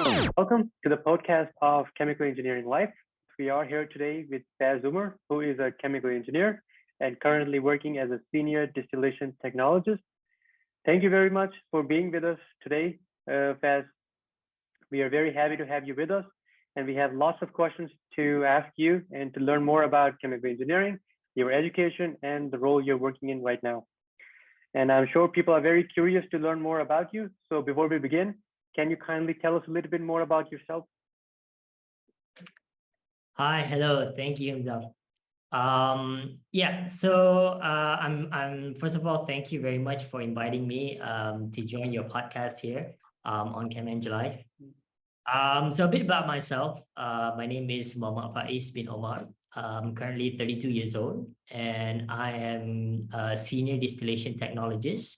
Welcome to the podcast of Chemical Engineering Life. We are here today with Faiz Omar, who is a chemical engineer and currently working as a senior distillation technologist. Thank you very much for being with us today, Faiz. We are very happy to have you with us, and we have lots of questions to ask you and to learn more about chemical engineering, your education, and the role you're working in right now. And I'm sure people are very curious to learn more about you. So before we begin, can you kindly tell us a little bit more about yourself? Hi, hello, thank you, Imdal. I'm first of all, thank you very much for inviting me to join your podcast here on ChemEnggLife. So a bit about myself. My name is Muhammad Faiz bin Omar. I'm currently 32 years old, and I am a senior distillation technologist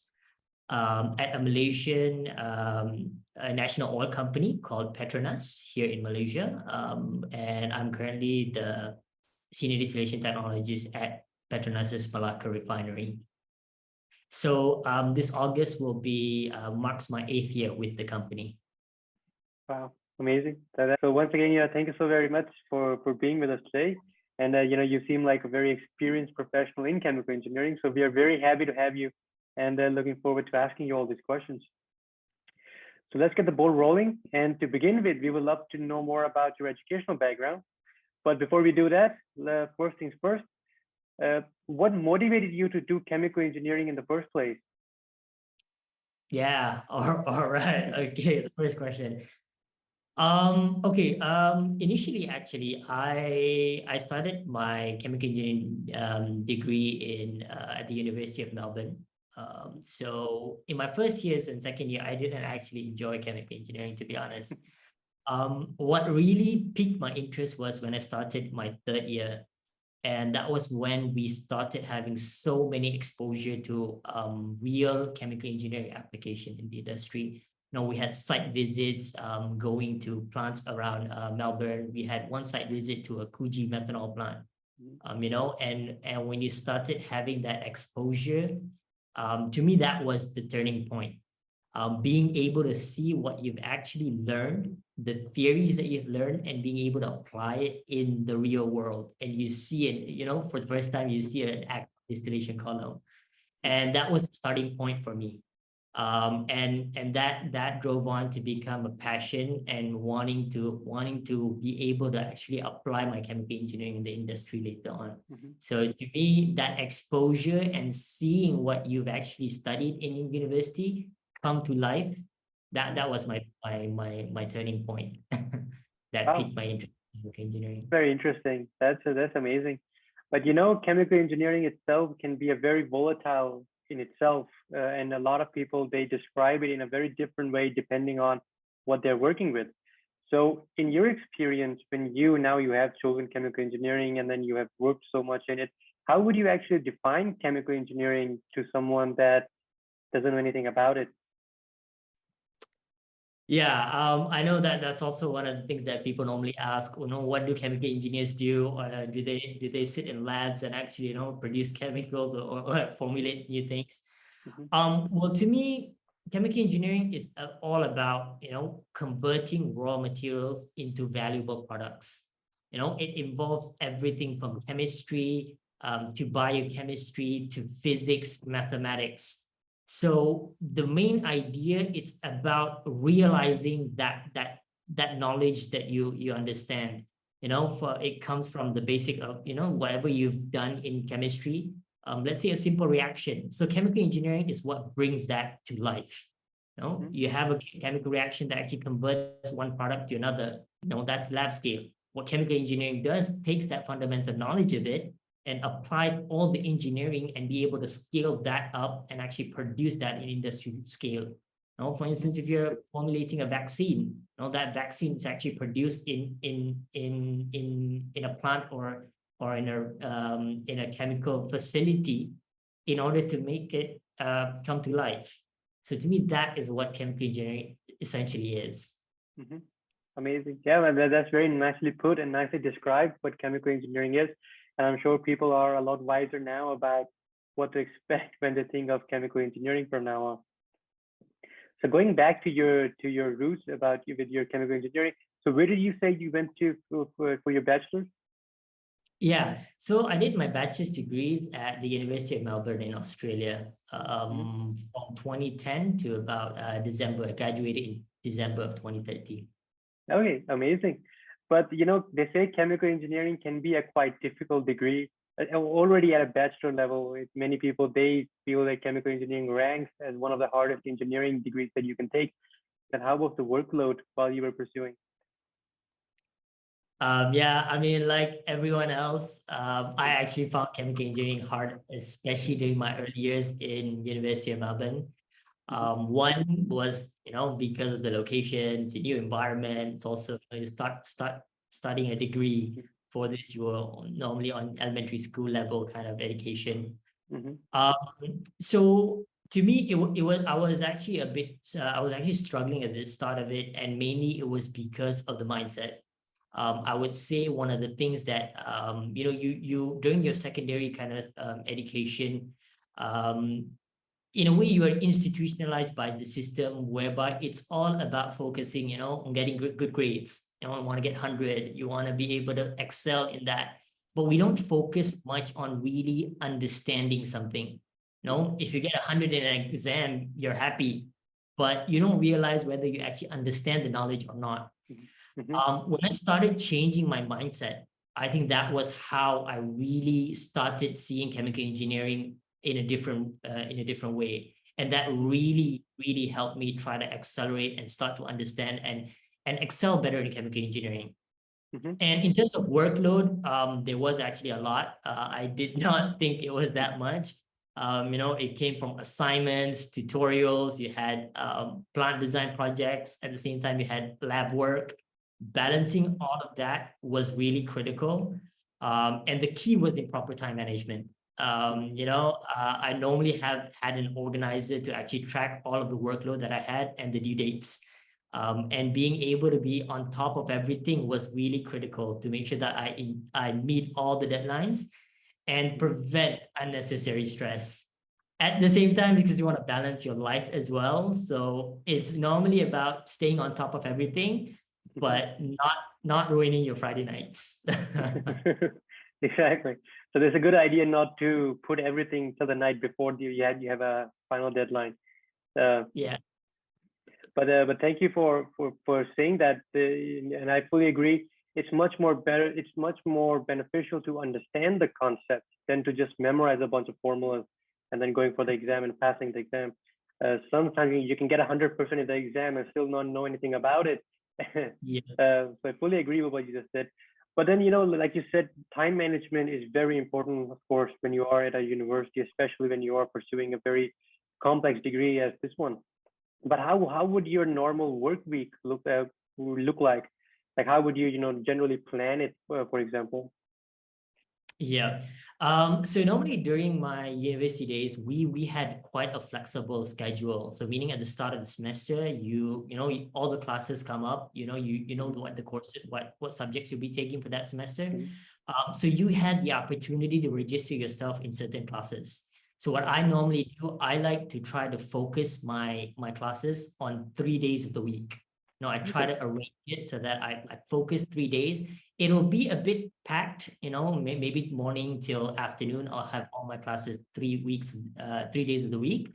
at a Malaysian a national oil company called Petronas here in Malaysia. And I'm currently the senior distillation technologist at Petronas's Malacca refinery. So this August will be marks my 8th year with the company. Wow, amazing. So once again, thank you so very much for being with us today. And you seem like a very experienced professional in chemical engineering. So we are very happy to have you, and looking forward to asking you all these questions. So let's get the ball rolling. And to begin with, we would love to know more about your educational background. But before we do that, first things first, what motivated you to do chemical engineering in the first place? Yeah, all right. Okay, the first question. Initially, actually, I started my chemical engineering degree in at the University of Melbourne. So in my first years and second year, I didn't actually enjoy chemical engineering, to be honest. What really piqued my interest was when I started my third year, and that was when we started having so many exposure to real chemical engineering application in the industry. We had site visits going to plants around Melbourne. We had one site visit to a Coogee methanol plant. And when you started having that exposure, to me, that was the turning point. Being able to see what you've actually learned, the theories that you've learned, and being able to apply it in the real world. And you see it, for the first time, you see an active distillation column. And that was the starting point for me. And that drove on to become a passion and wanting to be able to actually apply my chemical engineering in the industry later on. So to me, that exposure and seeing what you've actually studied in university come to life, that was my turning point. That piqued my interest in chemical engineering. Very interesting. That's amazing. But chemical engineering itself can be a very volatile in itself, and a lot of people, they describe it in a very different way depending on what they're working with. So in your experience, when you have chosen chemical engineering and then you have worked so much in it, how would you actually define chemical engineering to someone that doesn't know anything about it? Yeah, I know that's also one of the things that people normally ask. What do chemical engineers do? Or do they sit in labs and actually produce chemicals or formulate new things? Well, to me, chemical engineering is all about converting raw materials into valuable products. It involves everything from chemistry to biochemistry to physics, mathematics. So the main idea, it's about realizing that knowledge that you understand. It comes from the basic of whatever you've done in chemistry. Let's say a simple reaction. So chemical engineering is what brings that to life. You have a chemical reaction that actually converts one product to another. That's lab scale. What chemical engineering does takes that fundamental knowledge of it and apply all the engineering and be able to scale that up and actually produce that in industry scale. For instance, if you're formulating a vaccine, that vaccine is actually produced in a plant or in a chemical facility in order to make it come to life. So to me, that is what chemical engineering essentially is. Amazing. Yeah, well, that's very nicely put and nicely described what chemical engineering is. And I'm sure people are a lot wiser now about what to expect when they think of chemical engineering from now on. So going back to your roots about you with your chemical engineering. So where did you say you went to for your bachelor's? Yeah, so I did my bachelor's degrees at the University of Melbourne in Australia Mhm. from 2010 to about December. I graduated in December of 2013. Okay, amazing. But they say chemical engineering can be a quite difficult degree. Already at a bachelor level, many people they feel that chemical engineering ranks as one of the hardest engineering degrees that you can take. And how about the workload while you were pursuing? Yeah, I mean, like everyone else, I actually found chemical engineering hard, especially during my early years in University of Melbourne. Mhm. One was, because of the location, it's a new environment. It's also, you start studying a degree for this, you were normally on elementary school level kind of education. Mhm. Um, so to me, it was I was actually a bit I was actually struggling at the start of it, and mainly it was because of the mindset. I would say one of the things that you during your secondary kind of education, um, in a way you are institutionalized by the system whereby it's all about focusing, on getting good grades. You want to get 100, you want to be able to excel in that. But we don't focus much on really understanding something. Mhm. If you get 100 in an exam, you're happy, but you don't realize whether you actually understand the knowledge or not. Mhm. Mhm. When I started changing my mindset, I think that was how I really started seeing chemical engineering in a different way, and that really helped me try to accelerate and start to understand and excel better in chemical engineering. Mhm. And in terms of workload, there was actually a lot. I did not think it was that much. It came from assignments, tutorials, you had plant design projects. At the same time, you had lab work. Balancing all of that was really critical. And the key was in proper time management. I normally have had an organizer to actually track all of the workload that I had and the due dates. And being able to be on top of everything was really critical to make sure that I meet all the deadlines and Mhm. prevent unnecessary stress. At the same time, because you want to balance your life as well. So it's normally about staying on top of everything, Mhm. but not ruining your Friday nights. Exactly. So there's a good idea not to put everything till the night before you have a final deadline. Uh, Yeah. but thank you for saying that, and I fully agree. It's much more better. It's much more beneficial to understand the concept than to just memorize a bunch of formulas and then going for the exam and passing the exam. Sometimes you can get 100% in the exam and still not know anything about it. Yeah. So I fully agree with what you just said. But then, like you said, time management is very important, of course, when you are at a university, especially when you are pursuing a very complex degree as this one. But how would your normal work week look like? Like how would you generally plan it, for example? Yeah. So normally during my university days, we had quite a flexible schedule. So meaning at the start of the semester, all the classes come up, you know Mhm. what the course, what subjects you'll be taking for that semester. Mhm. So you had the opportunity to register yourself in certain classes. So what I normally do, I like to try to focus my classes on 3 days of the week. I try Okay. to arrange it so that I focus 3 days. It'll be a bit packed, maybe morning till afternoon. I'll have all my classes 3 weeks, 3 days of the week.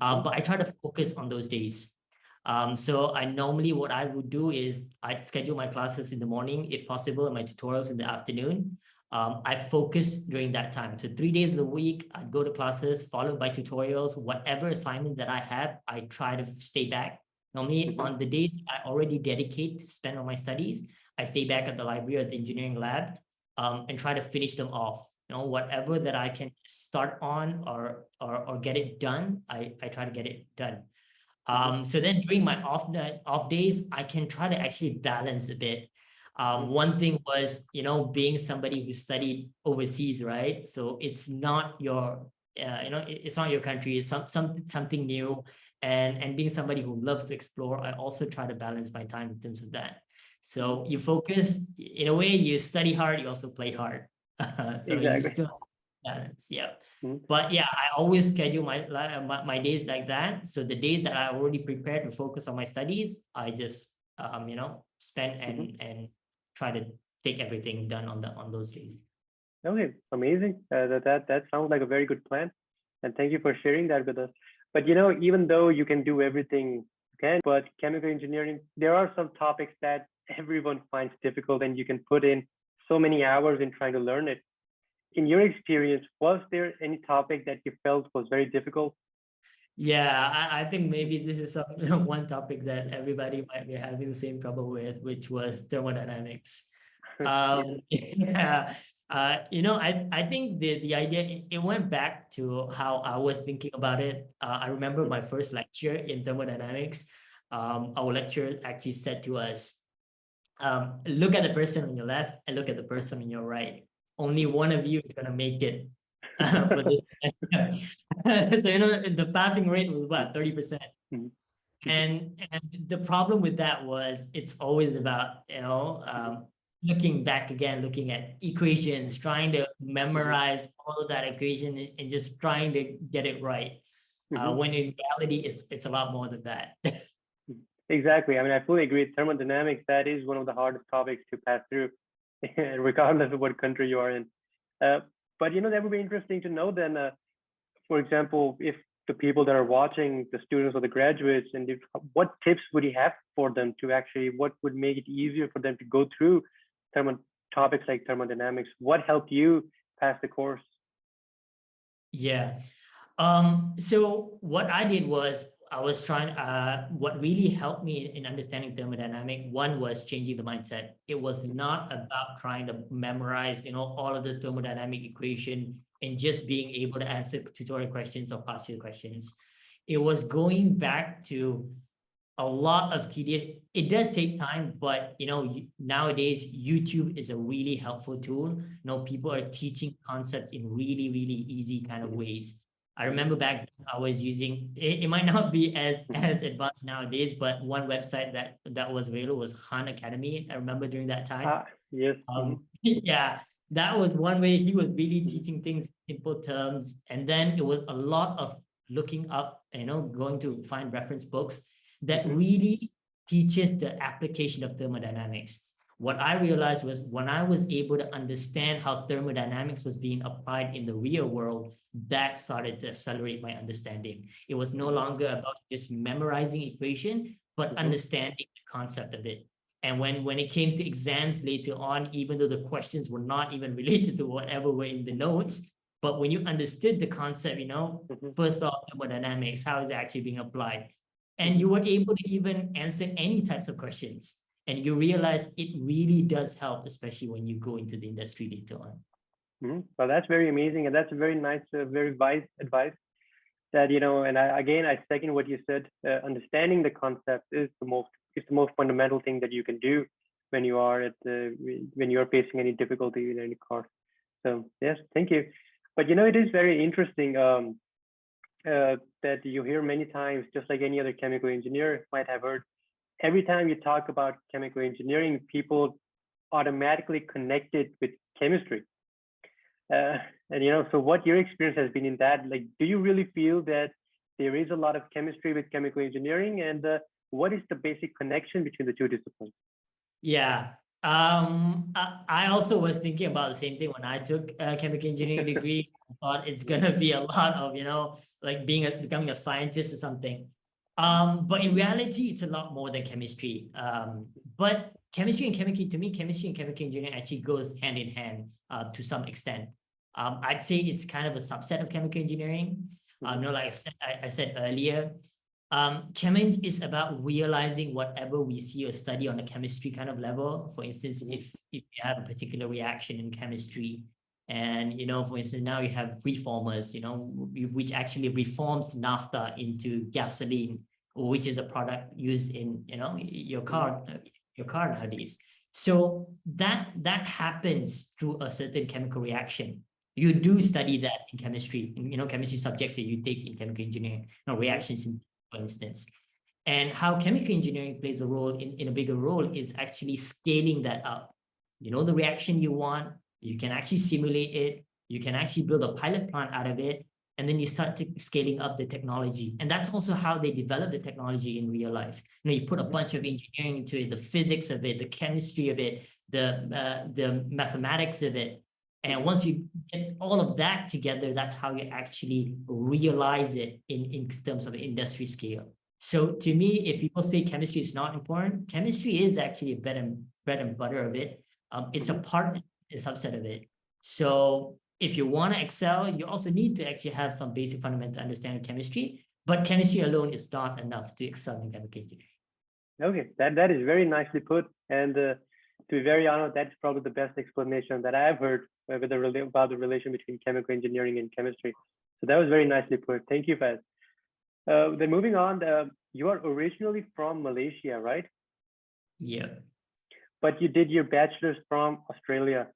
Mhm. But I try to focus on those days. So I normally what I would do is I'd schedule my classes in the morning, if possible, and my tutorials in the afternoon. I focus during that time. So 3 days of the week, I'd go to classes, followed by tutorials. Whatever assignment that I have, I try to stay back. Normally Mhm. on the days I already dedicate to spend on my studies, I stay back at the library or the engineering lab, and try to finish them off. Whatever that I can start on or get it done, I try to get it done. Mhm. So then during my off days, I can try to actually balance a bit. Mhm. One thing was, being somebody who studied overseas, right? So it's not it's not your country. It's something new, and being somebody who loves to explore, I also try to balance my time in terms of that. Mhm. So you focus in a way, you study hard, you also play hard. So you Exactly. still balance. Yeah. Mhm, But yeah, I always schedule my days like that. So the days that I already prepared to focus on my studies, I just spend mhm. and try to take everything done on those days. Okay, amazing. That sounds like a very good plan, and thank you for sharing that with us. But even though you can do everything you can, but chemical engineering, there are some topics that everyone finds difficult, and you can put in so many hours in trying to learn it. In your experience, was there any topic that you felt was very difficult? Yeah, I think maybe this is one topic that everybody might be having the same trouble with, which was thermodynamics. Yeah. Yeah, I think the idea, it went back to how I was thinking about it. I remember my first lecture in thermodynamics. Our lecturer actually said to us, look at the person on your left and look at the person on your right. Only one of you is gonna make it for this. So the passing rate was what, 30%. Mhm, And the problem with that was it's always about looking back again, looking at equations, trying to mhm, memorize all of that equation and just trying to get it right. mhm. When in reality it's a lot more than that. Exactly. I mean, I fully agree. Thermodynamics, that is one of the hardest topics to pass through, regardless of what country you are in. Uh, but that would be interesting to know then, for example, if the people that are watching, the students or the graduates, and what tips would you have for them to actually, what would make it easier for them to go through thermo topics like thermodynamics? What helped you pass the course? Yeah. So what I did was I was trying, what really helped me in understanding thermodynamic, one was changing the mindset. It was not about trying to memorize, all of the thermodynamic equation and just being able to answer tutorial questions or past year questions. It was going back to a lot of tedious. It does take time, but nowadays YouTube is a really helpful tool. People are teaching concepts in really, really easy kind of Mhm, ways. I mhm, remember back then I was using it, it might not be as mhm. as advanced nowadays, but one website that was available was Khan Academy. I remember during that time. Ah, yes. Yeah, that was one way he was really Mhm, teaching things in simple terms. And then it was a lot of looking up, going to find reference books that mhm, really teaches the application of thermodynamics. What I realized was when I was able to understand how thermodynamics was being applied in the real world, that started to accelerate my understanding. It was no mhm, longer about just memorizing equation, but mhm, understanding the concept of it. And when it came to exams later on, even though the questions were not even related to whatever were in the notes, but when you understood the concept, mhm, first off, thermodynamics, how is it actually being applied? And mhm. you were able to even answer any types of questions. And you realize it really does help, especially when you go into the industry later on. Well, that's very amazing, and that's a very nice, very wise advice. That and I second what you said. Understanding the concept is the most fundamental thing that you can do when you are when you are facing any difficulty in any course. So yes, thank you. But it is very interesting that you hear many times, just like any other chemical engineer might have heard. Every time you talk about chemical engineering, people automatically connect it with chemistry. Uh, and so what your experience has been in that? Like, do you really feel that there is a lot of chemistry with chemical engineering, and what is the basic connection between the two disciplines? Yeah. I also was thinking about the same thing when I took a chemical engineering degree. I thought it's gonna be a lot of, like becoming a scientist or something. But in reality, it's a lot more than chemistry. But chemistry and chemical engineering actually goes hand in hand, to some extent. I'd say it's kind of a subset of chemical engineering. Mhm, Like I said earlier, ChemEng is about realizing whatever we see or study on a chemistry kind of level. For instance, mhm, if you have a particular reaction in chemistry, and for instance, now you have reformers, which actually reforms naphtha into gasoline, which is a product used in mhm, your car nowadays. So that happens through a certain chemical reaction. You do study that in chemistry, chemistry subjects that you take in chemical engineering, mhm, reactions in, for instance. And how chemical engineering plays a role in a bigger role is actually scaling that up. The reaction you want, you can actually simulate it, You can actually build a pilot plant out of it, and then you start scaling up the technology. And that's also how they develop the technology in real life. You put a bunch of engineering into it, the physics of it, the chemistry of it, the mathematics of it. And once you get all of that together, that's how you actually realize it in terms of industry scale. So to me, if people say chemistry is not important, chemistry is actually a bread and butter of it. It's a subset of it. So if you want to excel, you also need to actually have some basic fundamental understanding of chemistry. But chemistry alone is not enough to excel in chemical engineering. Okay, that is very nicely put. And to be very honest, that's probably the best explanation that I've heard about the relation between chemical engineering and chemistry. So that was very nicely put. Thank you, Faiz. Then moving on, you are originally from Malaysia, right? Yeah. But you did your bachelor's from Australia,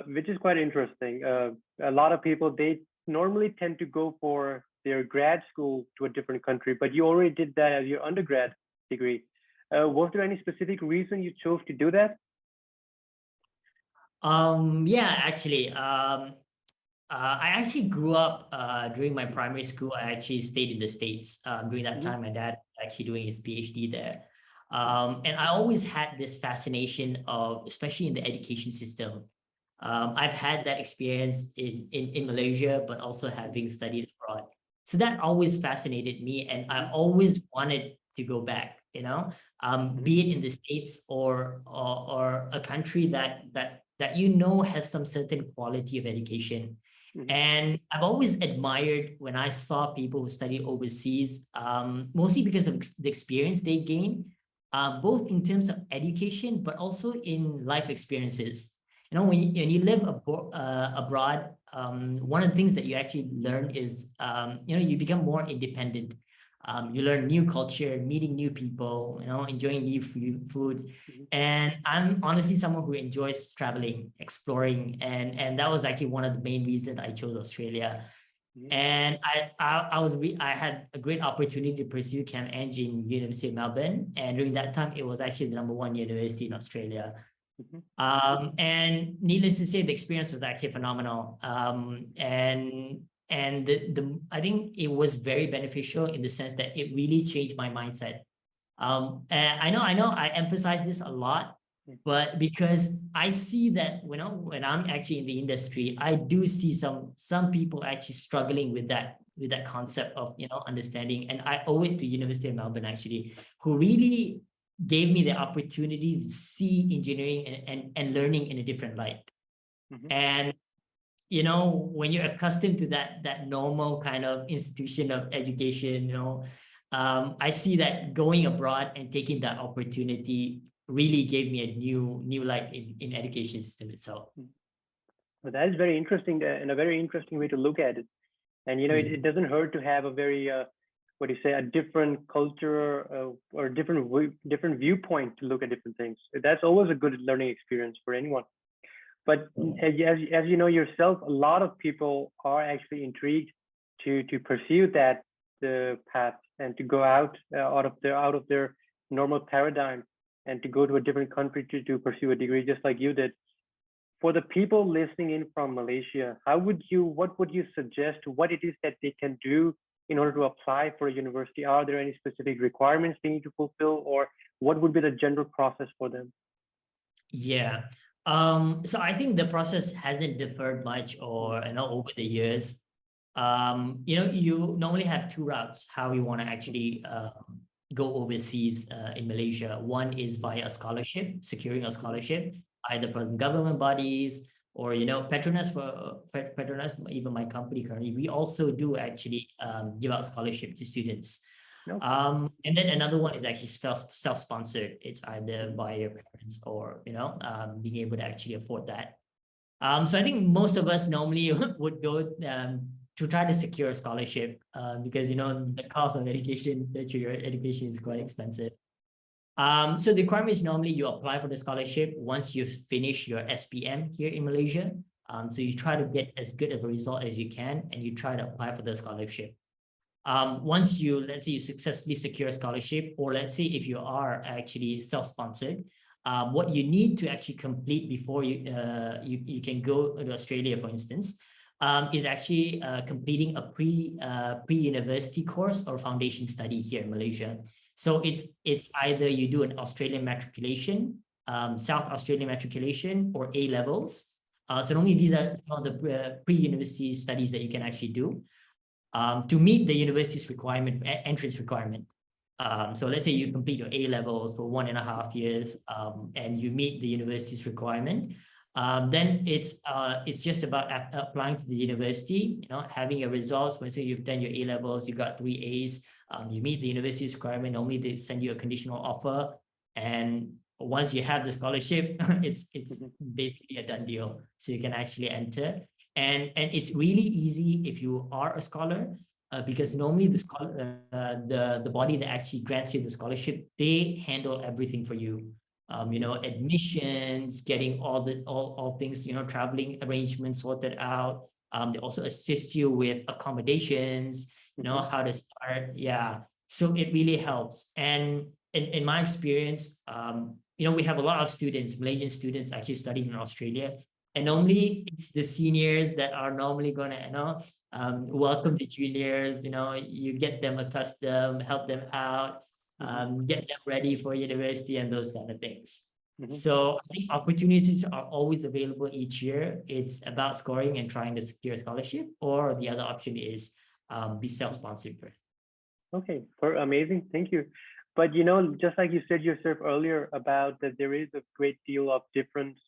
which is quite interesting. A lot of people, they normally tend to go for their grad school to a different country, but you already did that as your undergrad degree. Was there any specific reason you chose to do that? Yeah, actually, I actually grew up during my primary school. I actually stayed in the States. During that time, my dad was actually doing his PhD there. And I always had this fascination of, especially in the education system. I've had that experience in Malaysia, but also having studied abroad. So that always fascinated me, and I always wanted to go back, be it in the States or a country that has some certain quality of education. And I've always admired when I saw people who study overseas, mostly because of the experience they gain, both in terms of education, but also in life experiences. When you live abroad, one of the things that you actually learn is, you become more independent. You learn new culture, meeting new people, enjoying new food. And I'm honestly someone who enjoys traveling, exploring, and that was actually one of the main reasons I chose Australia. And I had a great opportunity to pursue ChemEng in University of Melbourne, and during that time, it was actually the #1 university in Australia. And needless to say, the experience was actually phenomenal. And I think it was very beneficial in the sense that it really changed my mindset. And I know I emphasize this a lot, but because I see that when I'm actually in the industry, I do see some people actually struggling with that concept of understanding. And I owe it to University of Melbourne actually, who really gave me the opportunity to see engineering and learning in a different light. And when you're accustomed to that normal kind of institution of education, I see that going abroad and taking that opportunity really gave me a new light in education system itself. Well, that is very interesting and a very interesting way to look at it. And it doesn't hurt to have a very a different culture or different viewpoint to look at different things. That's always a good learning experience for anyone. But as you know yourself, a lot of people are actually intrigued to pursue that path and to go out of their normal paradigm and to go to a different country to pursue a degree, just like you did. For the people listening in from Malaysia, what would you suggest? What it is that they can do in order to apply for a university? Are there any specific requirements they need to fulfill, or what would be the general process for them? Yeah. So I think the process hasn't differed much over the years. You normally have two routes how you want to actually go overseas in Malaysia. One is via a scholarship, securing a scholarship, either from government bodies or Petronas. Petronas, even my company currently, we also do actually give out scholarship to students. And then another one is actually self-sponsored. It's either by your parents or being able to actually afford that. So I think most of us normally would go to try to secure a scholarship because the cost of education, your education is quite expensive. So the requirement is normally you apply for the scholarship once you finish your SPM here in Malaysia. So you try to get as good of a result as you can, and you try to apply for the scholarship. Once let's say you successfully secure a scholarship, or let's say if you are actually self-sponsored, what you need to actually complete before you can go to Australia, for instance, is actually completing a pre-university course or foundation study here in Malaysia. So it's either you do an Australian matriculation, South Australian matriculation, or A levels. So normally these are some of the pre-university studies that you can actually do to meet the university's requirement, entrance requirement. So let's say you complete your A levels for 1.5 years, and you meet the university's requirement. Then it's just about applying to the university, having your results. When say you've done your A levels, you got 3 A's, you meet the university's requirement. Normally they send you a conditional offer, and once you have the scholarship, it's basically a done deal. So you can actually enter, and it's really easy if you are a scholar. Because normally the body that actually grants you the scholarship, they handle everything for you. Admissions, getting all things, traveling arrangements sorted out. They also assist you with accommodations, how to start. Yeah. So it really helps. And in my experience, we have a lot of students, Malaysian students actually studying in Australia. And normally it's the seniors that are normally going to, welcome the juniors, you get them accustomed, help them out, get them ready for university and those kind of things. So I think opportunities are always available each year. It's about scoring and trying to secure a scholarship, or the other option is be self-sponsored. Okay, amazing. Thank you. But just like you said yourself earlier about that there is a great deal of difference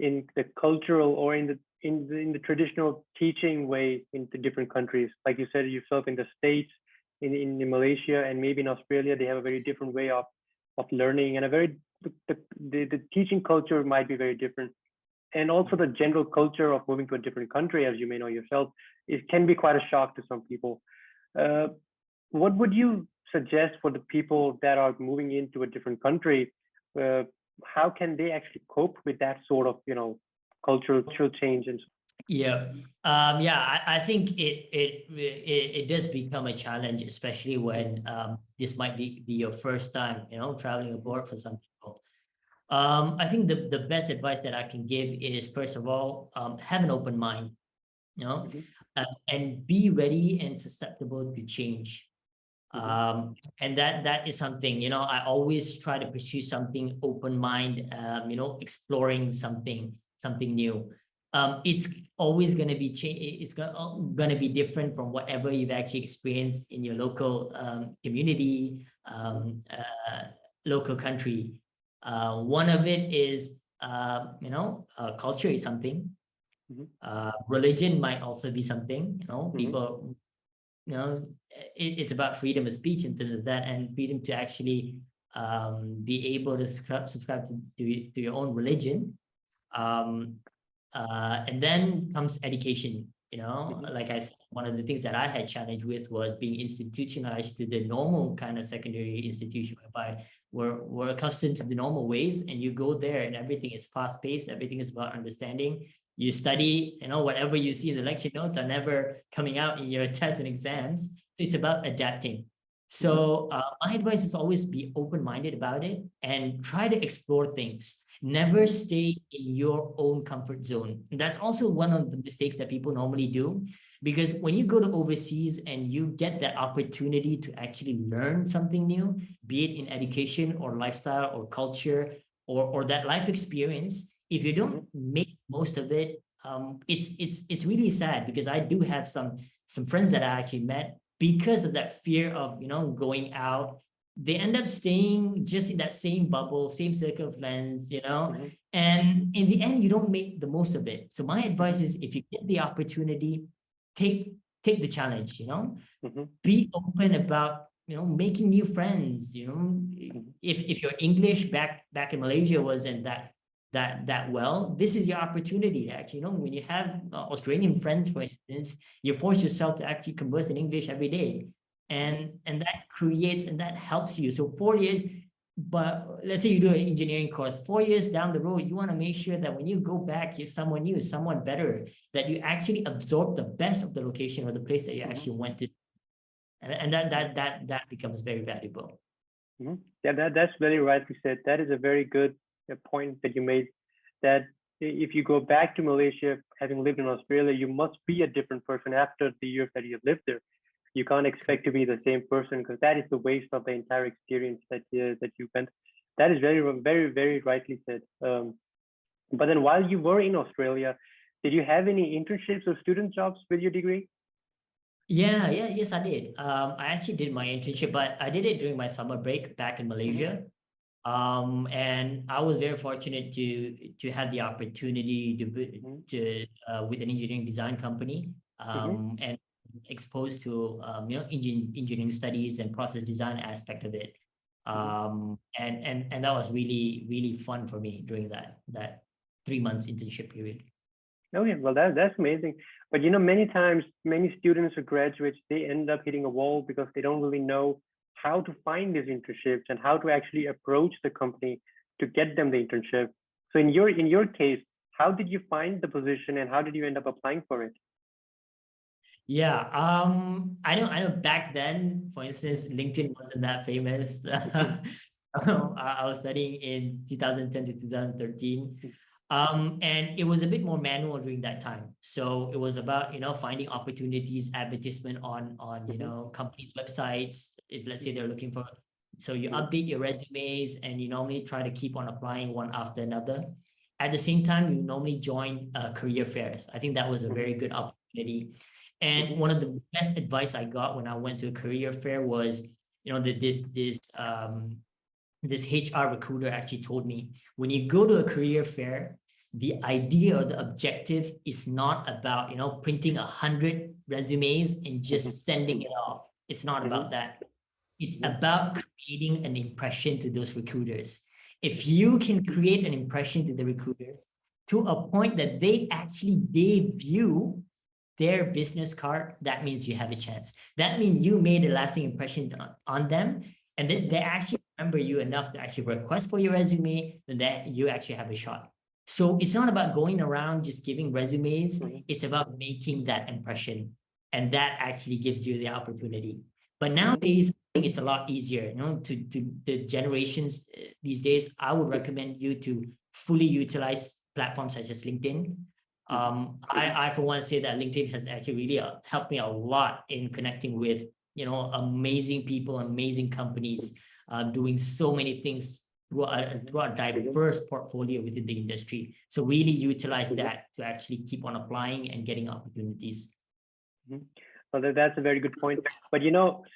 in the cultural or in the traditional teaching way in the different countries. Like you said yourself, in the States, in Malaysia, and maybe in Australia, they have a very different way of learning, and the teaching culture might be very different. And also the general culture of moving to a different country, as you may know yourself, it can be quite a shock to some people. What would you suggest for the people that are moving into a different country? How can they actually cope with that sort of cultural change? And I think it does become a challenge, especially when this might be your first time traveling abroad for some people. I think the best advice that I can give is, first of all, have an open mind, and be ready and susceptible to change. And that is something, I always try to pursue something open mind, exploring something new. It's always going to be it's going to be different from whatever you've actually experienced in your local community, local country. One of it is culture is something. Religion might also be something. People, it's about freedom of speech in terms of that, and freedom to actually be able to subscribe to your own religion. And then comes education. Like I said, one of the things that I had challenge with was being institutionalized to the normal kind of secondary institution, whereby we're accustomed to the normal ways, and you go there and everything is fast-paced, everything is about understanding. You study, whatever you see in the lecture notes are never coming out in your tests and exams. So it's about adapting. So my advice is always be open-minded about it and try to explore things. Never stay in your own comfort zone. That's also one of the mistakes that people normally do, because when you go to overseas and you get that opportunity to actually learn something new, be it in education or lifestyle or culture or that life experience, if you don't make most of it, it's really sad, because I do have some friends that I actually met because of that fear of going out. They end up staying just in that same bubble, same circle of friends, and in the end, you don't make the most of it. So my advice is, if you get the opportunity, take the challenge, be open about, making new friends, if your English back in Malaysia wasn't that well, this is your opportunity to actually, when you have Australian friends, for instance, you force yourself to actually converse in English every day. And that creates, and that helps you. So 4 years, but let's say you do an engineering course, 4 years down the road, you want to make sure that when you go back, you're someone new, someone better, that you actually absorb the best of the location or the place that you actually went to. And that becomes very valuable. Yeah, that's very rightly said. That is a very good point that you made, that if you go back to Malaysia, having lived in Australia, you must be a different person after the years that you have lived there. You can't expect to be the same person because that is the waste of the entire experience that you went. That is very, very, very rightly said. But then while you were in Australia, did you have any internships or student jobs with your degree? Yes, I did. I actually did my internship, but I did it during my summer break back in Mm-hmm, Malaysia. And I was very fortunate to have the opportunity with an engineering design company, mm-hmm, and exposed to engineering studies and process design aspect of it. mm-hmm. And that was really fun for me during that 3 months internship period. Okay, well that's amazing. But many times, many students or graduates, they end up hitting a wall because they don't really know how to find these internships and how to actually approach the company to get them the internship. So in your case, how did you find the position and how did you end up applying for it? Yeah, I know back then, for instance, LinkedIn wasn't that famous. I was studying in 2010 to 2013. And it was a bit more manual during that time. So it was about, finding opportunities, advertisement on, Mhm, companies' websites, if let's say mhm, they're looking for. So you mhm, update your resumes and you normally try to keep on applying one after another. At the same time, you normally join career fairs. I think that was a mhm, very good opportunity. And mhm, one of the best advice I got when I went to a career fair was, that this HR recruiter actually told me, when you go to a career fair, the idea or the objective is not about, printing 100 resumes and mhm, just sending it off. It's not mhm, about that. It's mhm, about creating an impression to those recruiters. If you can create an impression to the recruiters to a point that they actually gave you their business card, that means you have a chance. That means you made a lasting impression on them, and then mhm, they actually remember you enough to actually request for your resume, then that you actually have a shot. So it's not about going around just giving resumes, mhm, it's about making that impression. And that actually gives you the opportunity. But mhm, nowadays, I think it's a lot easier, to the generations these days. I would recommend you to fully utilize platforms such as LinkedIn. mhm, I for one say that LinkedIn has actually really helped me a lot in connecting with, amazing people, amazing companies, doing so many things mhm, through a diverse portfolio within the industry. So really utilize that to actually keep on applying and getting opportunities. mhm. Well, that's a very good point. But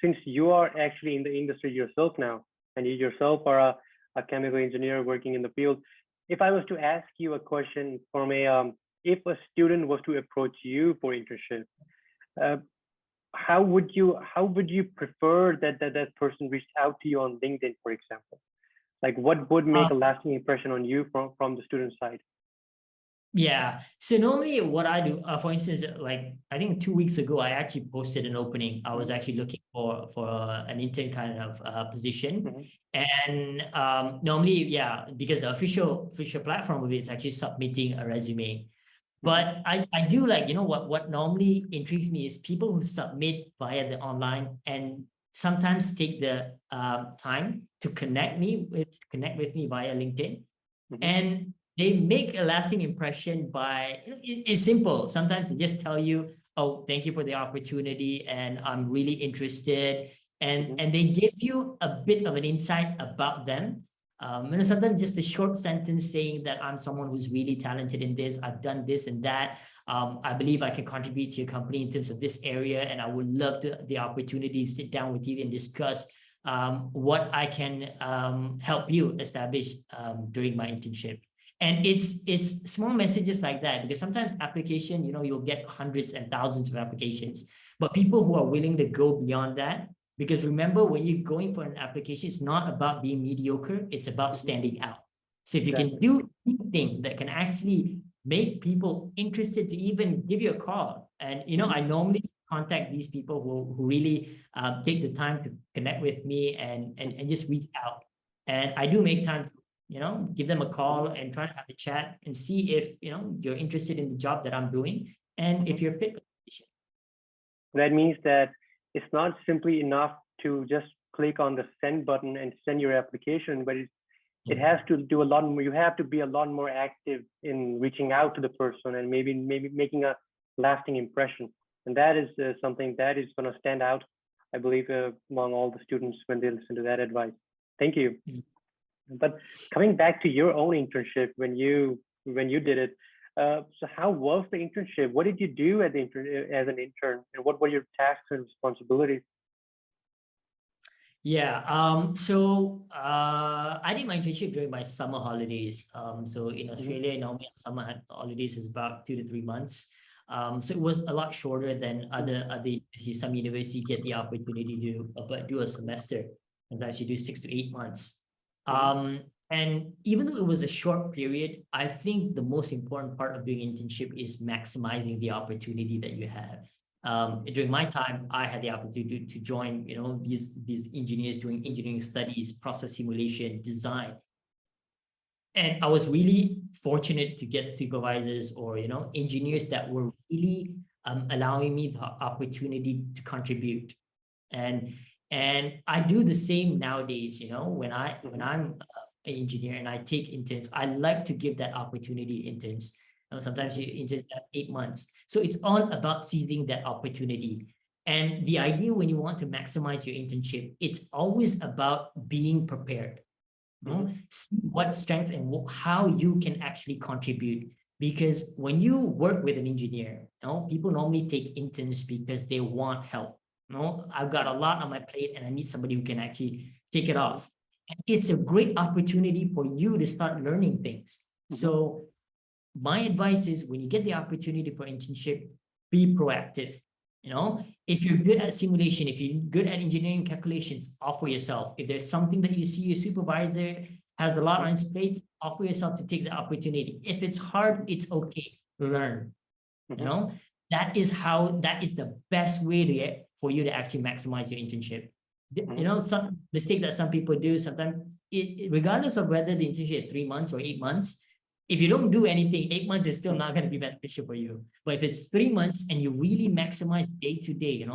since you are actually in the industry yourself now, and you yourself are a chemical engineer working in the field, if I was to ask you a question from if a student was to approach you for internship, uh, how would you prefer that person reached out to you on LinkedIn, for example? Like, what would make a lasting impression on you from the student side? Yeah. So normally what I do, for instance, like I think 2 weeks ago, I actually posted an opening. I was Mhm, actually looking for an intern kind of position. mhm, And normally, yeah, because the official platform of it is actually submitting a resume. mhm, But I do like, what normally intrigues me is people who submit via the online and sometimes take the time to connect with me via LinkedIn, mhm, and they make a lasting impression by it's simple. Sometimes they just tell you, oh, thank you for the opportunity and I'm really interested, and mhm, and they give you a bit of an insight about them. Sometimes just a short sentence saying that I'm someone who's really talented in this, I've done this and that. I believe I can contribute to your company in terms of this area, and I would love the opportunity to sit down with you and discuss what I can help you establish during my internship. And it's small messages like that, because sometimes application, you'll get hundreds and thousands of applications, but people who are willing to go beyond that, because remember, when you're going for an application, it's not about being mediocre, it's about mhm. standing out. So if you can Exactly. do anything that can actually make people interested to even give you a call, and Mhm, I normally contact these people who really take the time to connect with me and mhm, just reach out. And I do make time to, give them a call mhm, and try to have a chat and see if, you're interested in the job that I'm doing and mhm. if you're fit for the position. That means that it's not simply enough to just click on the send button and send your application, but it has to do a lot more. You have to be a lot more active in reaching out to the person and maybe making a lasting impression. And that is something that is going to stand out, I believe, among all the students when they listen to that advice. Thank you. But coming back to your own internship when you did it, so how was the internship? What did you do as an intern, and what were your tasks and responsibilities? Yeah, I did my internship during my summer holidays. So in Australia, normally summer holidays is about 2 to 3 months. So it was a lot shorter than other some universities get the opportunity to do a semester, and actually do 6 to 8 months. And even though it was a short period, I think the most important part of doing internship is maximizing the opportunity that you have. During my time, I had the opportunity to join, these engineers doing engineering studies, process simulation, design. And I was really fortunate to get supervisors or, engineers that were really allowing me the opportunity to contribute. And I do the same nowadays, when I'm an engineer and I take interns, I like to give that opportunity to interns. Sometimes you interns have 8 months. So it's all about seizing that opportunity. And the idea when you want to maximize your internship, it's always about being prepared. See what strength and how you can actually contribute. Because when you work with an engineer, people normally take interns because they want help. I've got a lot on my plate and I need somebody who can actually take it off. And it's a great opportunity for you to start learning things. So my advice is when you get the opportunity for internship, be proactive. If you're good at simulation, if you're good at engineering calculations, offer yourself. If there's something that you see your supervisor has a lot on his plate, offer yourself to take the opportunity. If it's hard, it's okay. Learn. That is the best way to get for you to actually maximize your internship. Some mistake that some people do sometimes, regardless of whether the internship is 3 months or 8 months, if you don't do anything, 8 months is still not going to be beneficial for you. But if it's 3 months and you really maximize day to day,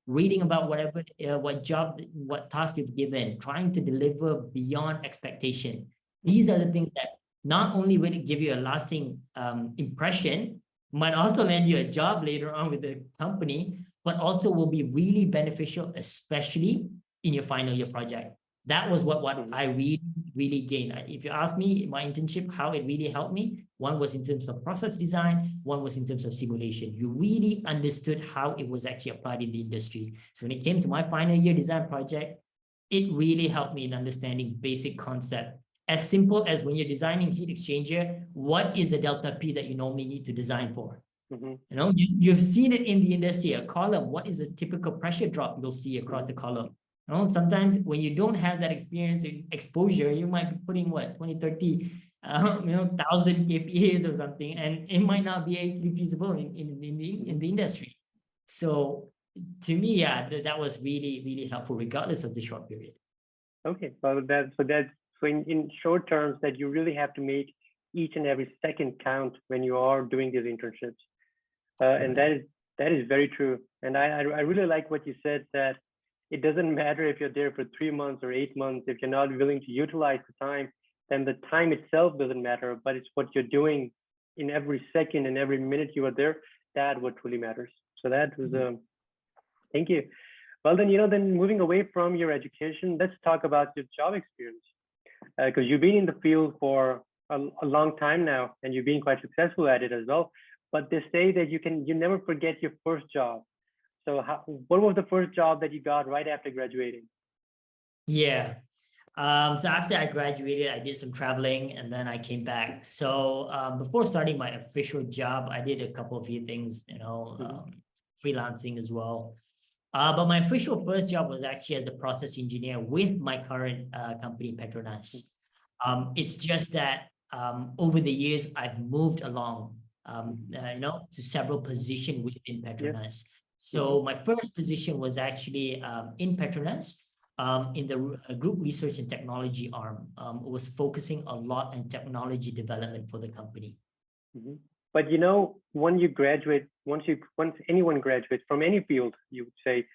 reading about whatever, what task you've given, trying to deliver beyond expectation. These are the things that not only will it give you a lasting impression, might also land you a job later on with the company, but also will be really beneficial, especially in your final year project. That was what I really gained. If you ask me, my internship, how it really helped me, one was in terms of process design, one was in terms of simulation. You really understood how it was actually applied in the industry. So when it came to my final year design project, it really helped me in understanding basic concept. As simple as when you're designing heat exchanger, what is a delta P that you normally need to design for? You've seen it in the industry, a column. What is a typical pressure drop you'll see across the column? Sometimes when you don't have that experience or exposure, you might be putting 20, 30, 1,000 kPAs or something, and it might not be actually feasible in the industry. So to me, yeah, that was really, really helpful, regardless of the short period. Okay, well, so in short terms, that you really have to make each and every second count when you are doing these internships, and that is very true. And I really like what you said, that it doesn't matter if you're there for 3 months or 8 months. If you're not willing to utilize the time, then the time itself doesn't matter, but it's what you're doing in every second and every minute you are there, that what really matters. So that was thank you. Well, then, then moving away from your education, let's talk about your job experience, because you've been in the field for a long time now, and you've been quite successful at it as well. But they say that you never forget your first job. So what was the first job that you got right after graduating? Yeah. So after I graduated, I did some traveling and then I came back. So before starting my official job, I did a couple of few things, freelancing as well. But my official first job was actually as a process engineer with my current company, Petronas. It's just that over the years, I've moved along, to several positions within Petronas. So my first position was actually in Petronas, in the group research and technology arm. It was focusing a lot on technology development for the company. But when you graduate, once anyone graduates from any field, you would say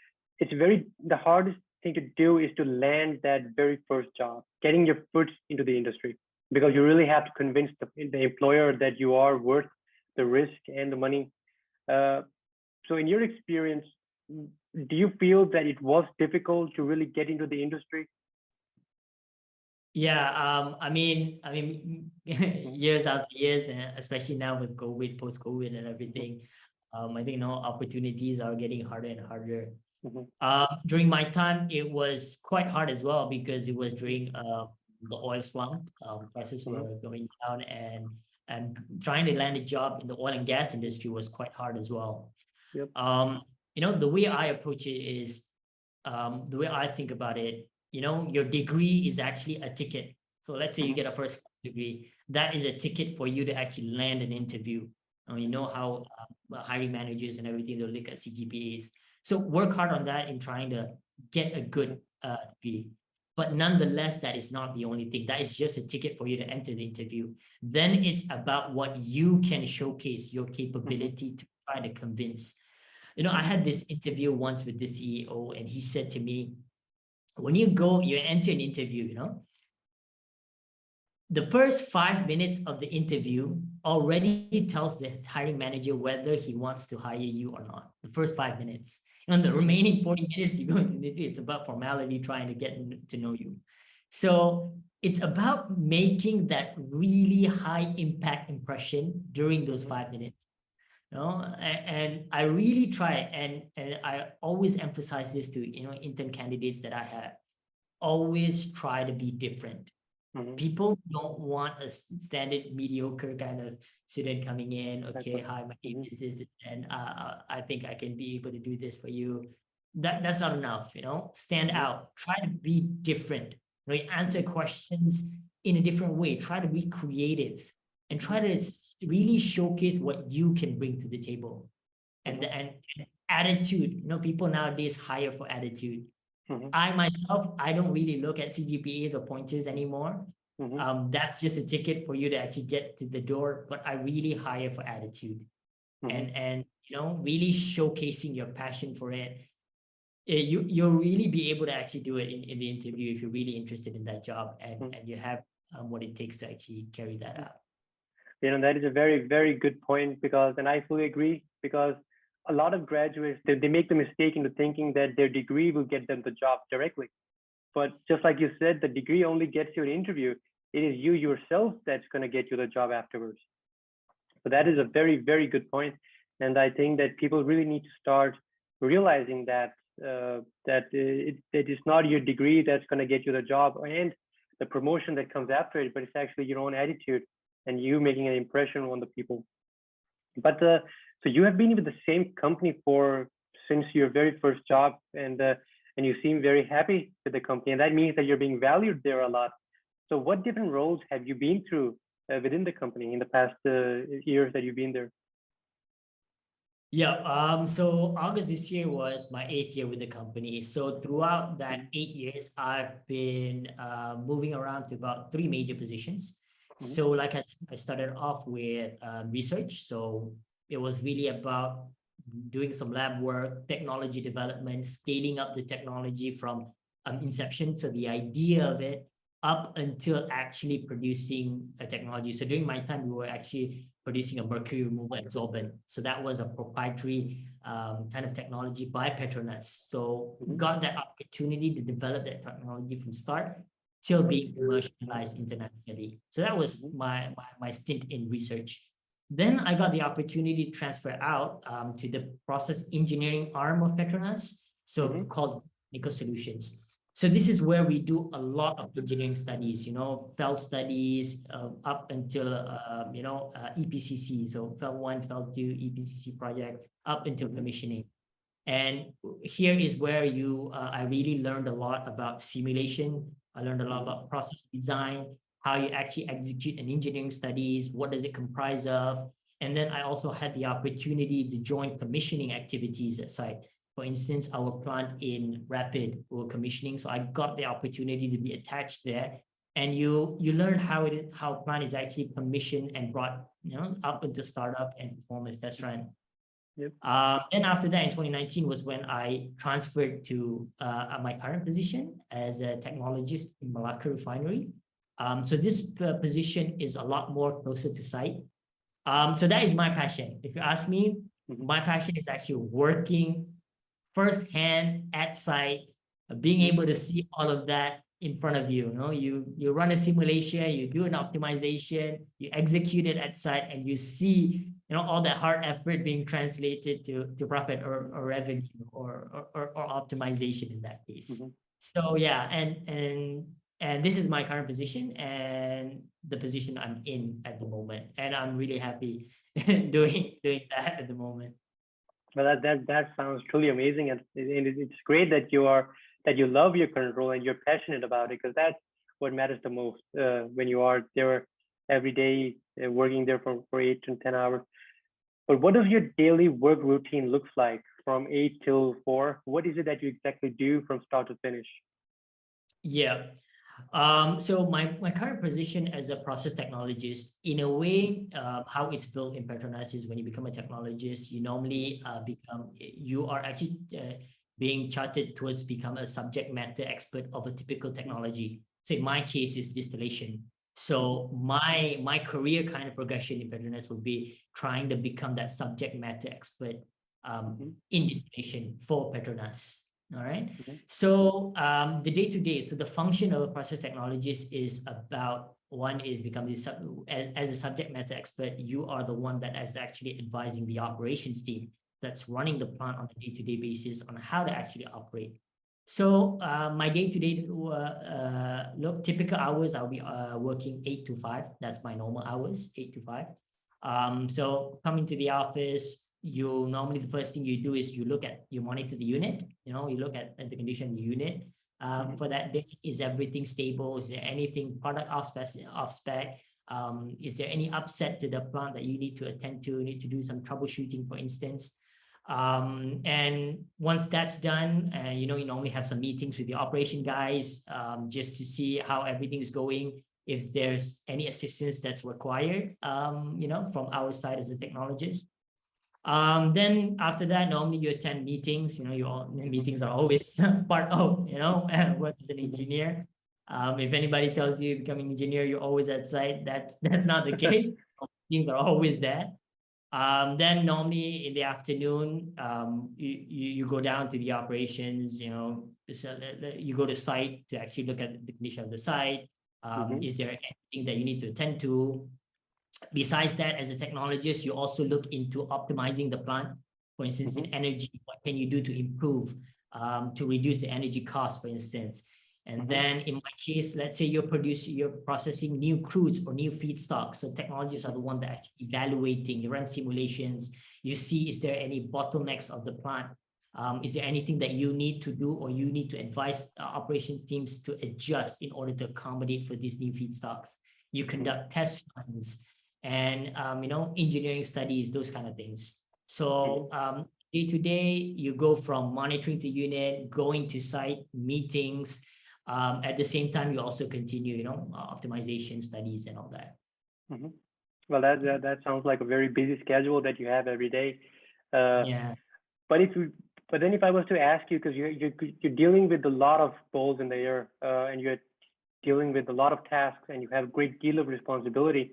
it's the hardest thing to do is to land that very first job, getting your foot into the industry, because you really have to convince the employer that you are worth the risk and the money. Uh, so, in your experience, do you feel that it was difficult to really get into the industry? Yeah, I mean, years after years, and especially now with COVID, post-COVID and everything, I think opportunities are getting harder and harder. Mm-hmm. During my time, it was quite hard as well because it was during the oil slump. Prices Mm-hmm. were going down, and trying to land a job in the oil and gas industry was quite hard as well. Yep. The way I approach it is, the way I think about it, your degree is actually a ticket. So let's say you Mm-hmm. get a first degree, that is a ticket for you to actually land an interview. You know how hiring managers and everything, they'll look at CGPAs. So work hard on that in trying to get a good degree. But nonetheless, that is not the only thing. That is just a ticket for you to enter the interview. Then it's about what you can showcase, your capability to try to convince. I had this interview once with the CEO, and he said to me, when you enter an interview, the first 5 minutes of the interview already tells the hiring manager whether he wants to hire you or not. The first 5 minutes. And the remaining 40 minutes you go into the interview, it's about formality, trying to get to know you. So it's about making that really high impact impression during those 5 minutes. And I really try, and I always emphasize this to intern candidates that I have. Always try to be different. Mm-hmm. People don't want a standard mediocre kind of student coming in. Okay, Right. hi, my name Mm-hmm. is this, and I think I can be able to do this for you. That's not enough. Stand Mm-hmm. out. Try to be different. Right? Answer Mm-hmm. questions in a different way. Try to be creative, and try Mm-hmm. to really showcase what you can bring to the table. And Mm-hmm. the and attitude. People nowadays hire for attitude. Mm-hmm. I myself, I don't really look at CGPAs or pointers anymore. Mm-hmm. That's just a ticket for you to actually get to the door. But I really hire for attitude, Mm-hmm. and really showcasing your passion for it. You'll really be able to actually do it in the interview if you're really interested in that job, and you have what it takes to actually carry that out. That is a very, very good point, because, and I fully agree, because a lot of graduates, they make the mistake into thinking that their degree will get them the job directly. But just like you said, the degree only gets you an interview. It is you yourself that's going to get you the job afterwards. So that is a very, very good point. And I think that people really need to start realizing that that it's not your degree that's going to get you the job and the promotion that comes after it, but it's actually your own attitude and you making an impression on the people. But so you have been with the same company for since your very first job, and you seem very happy with the company, and that means that you're being valued there a lot. So what different roles have you been through within the company in the past years that you've been there? Yeah, so August this year was my 8th year with the company. So throughout that 8 years, I've been moving around to about 3 major positions. Mm-hmm. So like I started off with research. So it was really about doing some lab work, technology development, scaling up the technology from inception, so the idea of it, up until actually producing a technology. So during my time, we were actually producing a mercury removal absorbent. So that was a proprietary kind of technology by Petronas. So Mm-hmm. got that opportunity to develop that technology from start till being commercialized internationally. So that was my stint in research. Then I got the opportunity to transfer out to the process engineering arm of Petronas, so called Technical Solutions. So this is where we do a lot of engineering studies, FEL studies up until, EPCC. So FEL 1, FEL 2, EPCC project up until commissioning. And here is where I really learned a lot about simulation. I learned a lot about process design, how you actually execute an engineering studies, what does it comprise of. And then I also had the opportunity to join commissioning activities at site. For instance, our plant in Rapid were commissioning, so I got the opportunity to be attached there. And you learn how plant is actually commissioned and brought up into startup and performance test run. Yep. Then after that, in 2019 was when I transferred to my current position as a technologist in Malacca Refinery. So this position is a lot more closer to site. So that is my passion. If you ask me, my passion is actually working firsthand at site, being able to see all of that in front of you. You know, you run a simulation, you do an optimization, you execute it at site, and you see, you know, all that hard effort being translated to profit or revenue or optimization in that case. So yeah, and this is my current position and the position I'm in at the moment, and I'm really happy doing that at the moment. Well, that sounds truly amazing, and it's great that you love your current role and you're passionate about it, because that's what matters the most when you are there every day working there for 8 to 10 hours. But what does your daily work routine looks like from 8 till 4? What is it that you exactly do from start to finish? Yeah. So my current position as a process technologist, in a way, how it's built in Petronas is when you become a technologist, you normally you are actually being charted towards become a subject matter expert of a typical technology. So in my case, is distillation. So my career kind of progression in Petronas would be trying to become that subject matter expert in distillation for Petronas. All right. So the day-to-day, so the function of a process technologist is about, one is becoming as a subject matter expert, you are the one that is actually advising the operations team that's running the plant on a day-to-day basis on how to actually operate. So my day-to-day look, typical hours, I'll be working 8 to 5. That's my normal hours, 8 to 5. So coming to the office, you normally the first thing you do is you monitor the unit, you look at the condition of the unit. For that day, is everything stable? Is there anything product off spec? Is there any upset to the plant that you need to attend to? You need to do some troubleshooting, for instance. And once that's done, you normally have some meetings with the operation guys, just to see how everything is going, if there's any assistance that's required, from our side as a technologist. Then after that, normally you attend meetings. Meetings are always part of work as an engineer. If anybody tells you becoming an engineer, you're always at site, that's not the case. Meetings are always there. Then normally in the afternoon, you go down to the operations. You go to site to actually look at the condition of the site. Is there anything that you need to attend to? Besides that, as a technologist, you also look into optimizing the plant. For instance, in energy, what can you do to improve, to reduce the energy cost, for instance? And then in my case, let's say you're processing new crudes or new feedstocks. So technologists are the one that actually evaluating, you run simulations, you see, is there any bottlenecks of the plant? Is there anything that you need to do or you need to advise operation teams to adjust in order to accommodate for these new feedstocks? You conduct test runs and engineering studies, those kind of things. So day to day, you go from monitoring the unit, going to site meetings. At the same time, you also continue, optimization studies and all that. Well, that sounds like a very busy schedule that you have every day. Yeah. But then if I was to ask you, because you're dealing with a lot of balls in the air, and you're dealing with a lot of tasks, and you have a great deal of responsibility,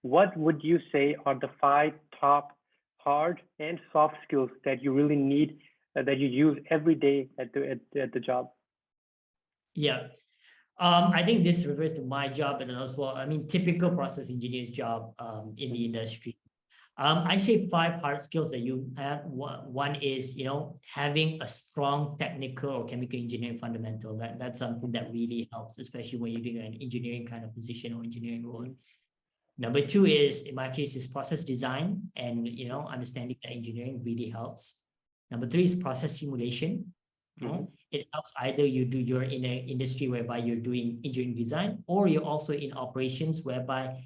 what would you say are the 5 top hard and soft skills that you really need, that you use every day at the job? Yeah. I think this refers to my job and as well, typical process engineer's job in the industry. I say 5 hard skills that you have. One is, having a strong technical or chemical engineering fundamental. That's something that really helps, especially when you're doing an engineering kind of position or engineering role. Number 2 is, in my case, is process design, and understanding that engineering really helps. Number 3 is process simulation. It helps either you're in an industry whereby you're doing engineering design, or you're also in operations whereby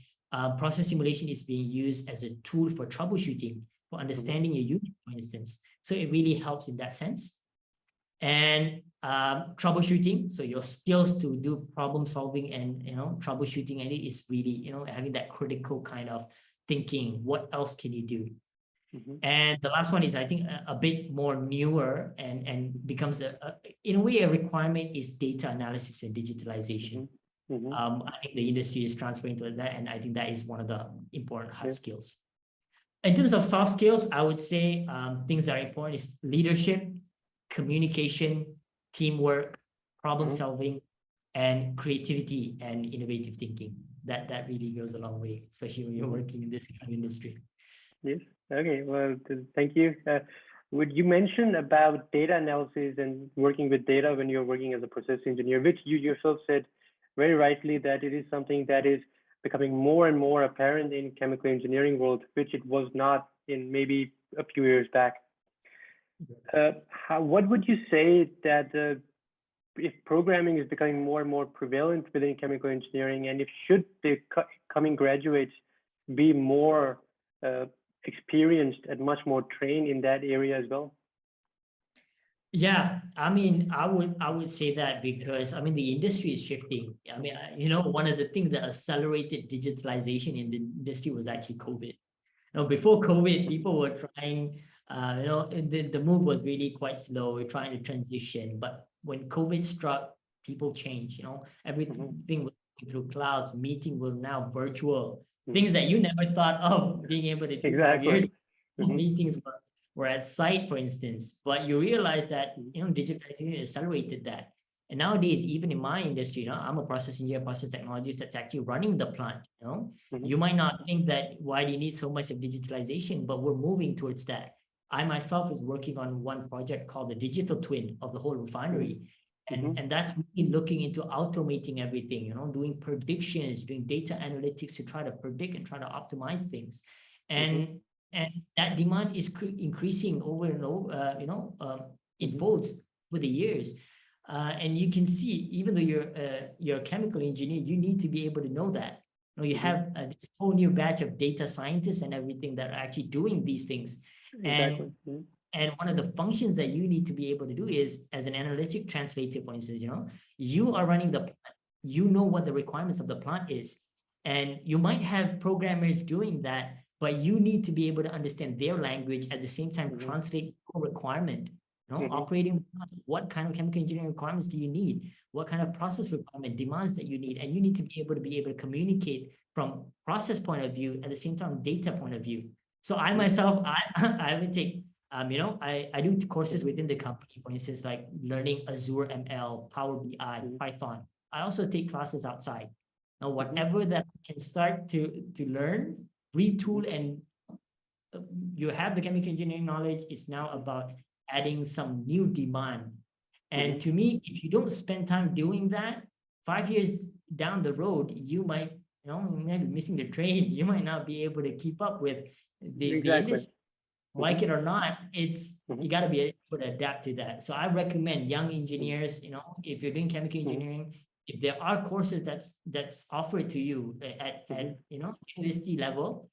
process simulation is being used as a tool for troubleshooting, for understanding your unit, for instance. So it really helps in that sense. And troubleshooting, so your skills to do problem solving and troubleshooting, and it is really having that critical kind of thinking. What else can you do? And the last one is, I think, a bit more newer and becomes in a way, a requirement is data analysis and digitalization. I think the industry is transferring to that, and I think that is one of the important hard skills. In terms of soft skills, I would say things that are important is leadership, communication, teamwork, problem solving, and creativity and innovative thinking. That really goes a long way, especially when you're working in this kind of industry. Yes. Okay. Well, thank you. Would you mention about data analysis and working with data when you're working as a process engineer, which you yourself said very rightly that it is something that is becoming more and more apparent in chemical engineering world, which it was not in maybe a few years back. What would you say that if programming is becoming more and more prevalent within chemical engineering, and if should the coming graduates be more experienced and much more trained in that area as well? Yeah, I mean, I would say that because I mean the industry is shifting. I mean, one of the things that accelerated digitalization in the industry was actually COVID. Before COVID, people were trying, the move was really quite slow. We're trying to transition, but when COVID struck, people changed. Everything was through clouds. Meeting were now virtual. Things that you never thought of being able to do 5 years. Meetings were at site, for instance. But you realize that digitalization accelerated that. And nowadays, even in my industry, I'm a process engineer, process technologist that's actually running the plant. You might not think that why do you need so much of digitalization, but we're moving towards that. I myself is working on one project called the digital twin of the whole refinery. And that's really looking into automating everything, doing predictions, doing data analytics to try to predict and try to optimize things. And that demand is increasing over and over, in folds over the years. And you can see, even though you're a chemical engineer, you need to be able to know that. You have this whole new batch of data scientists and everything that are actually doing these things. Exactly. And one of the functions that you need to be able to do is, as an analytic translator, for instance, you are running the plant, you know what the requirements of the plant is. And you might have programmers doing that, but you need to be able to understand their language at the same time, translate your requirement. Operating, what kind of chemical engineering requirements do you need? What kind of process requirement demands that you need? And you need to be able to communicate from process point of view, at the same time, data point of view. So I myself, I would take, I do courses within the company, for instance, like learning Azure ML, Power BI, Python. I also take classes outside. Now, whatever that I can start to learn, retool, and you have the chemical engineering knowledge, it's now about adding some new demand. And to me, if you don't spend time doing that, 5 years down the road, you might, maybe missing the train. You might not be able to keep up with the industry. Like it or not, it's you got to be able to adapt to that. So I recommend young engineers, if you're doing chemical engineering, if there are courses that's offered to you at university level,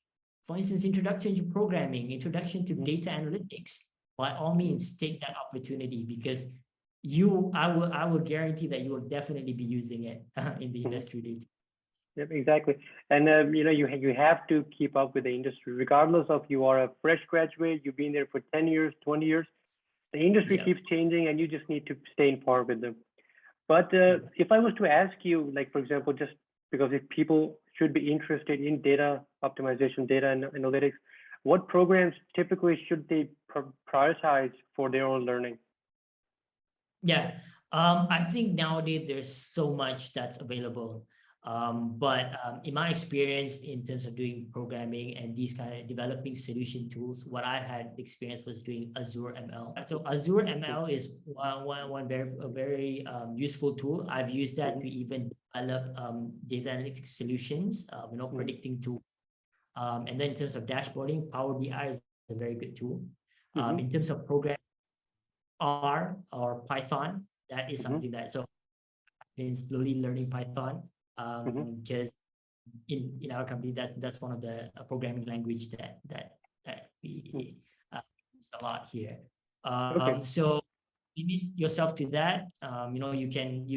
for instance, introduction to programming, introduction to data analytics, by all means, take that opportunity, because I will guarantee that you will definitely be using it in the industry later. Yep, exactly. And you have to keep up with the industry, regardless of you are a fresh graduate, you've been there for 10 years, 20 years. The industry keeps changing, and you just need to stay in par with them. But if I was to ask you, like, for example, just because if people should be interested in data optimization, data analytics, what programs typically should they prioritize for their own learning? Yeah, I think nowadays there's so much that's available. But in my experience, in terms of doing programming and these kind of developing solution tools, what I had experience was doing Azure ML. So Azure ML is one very useful tool. I've used that to even develop data analytics solutions, predicting tool. And then in terms of dashboarding, Power BI is a very good tool. In terms of program, R or Python, that is something that, so I've been slowly learning Python. Because in our company, that's one of the programming language that we use a lot here. So limit yourself to that. You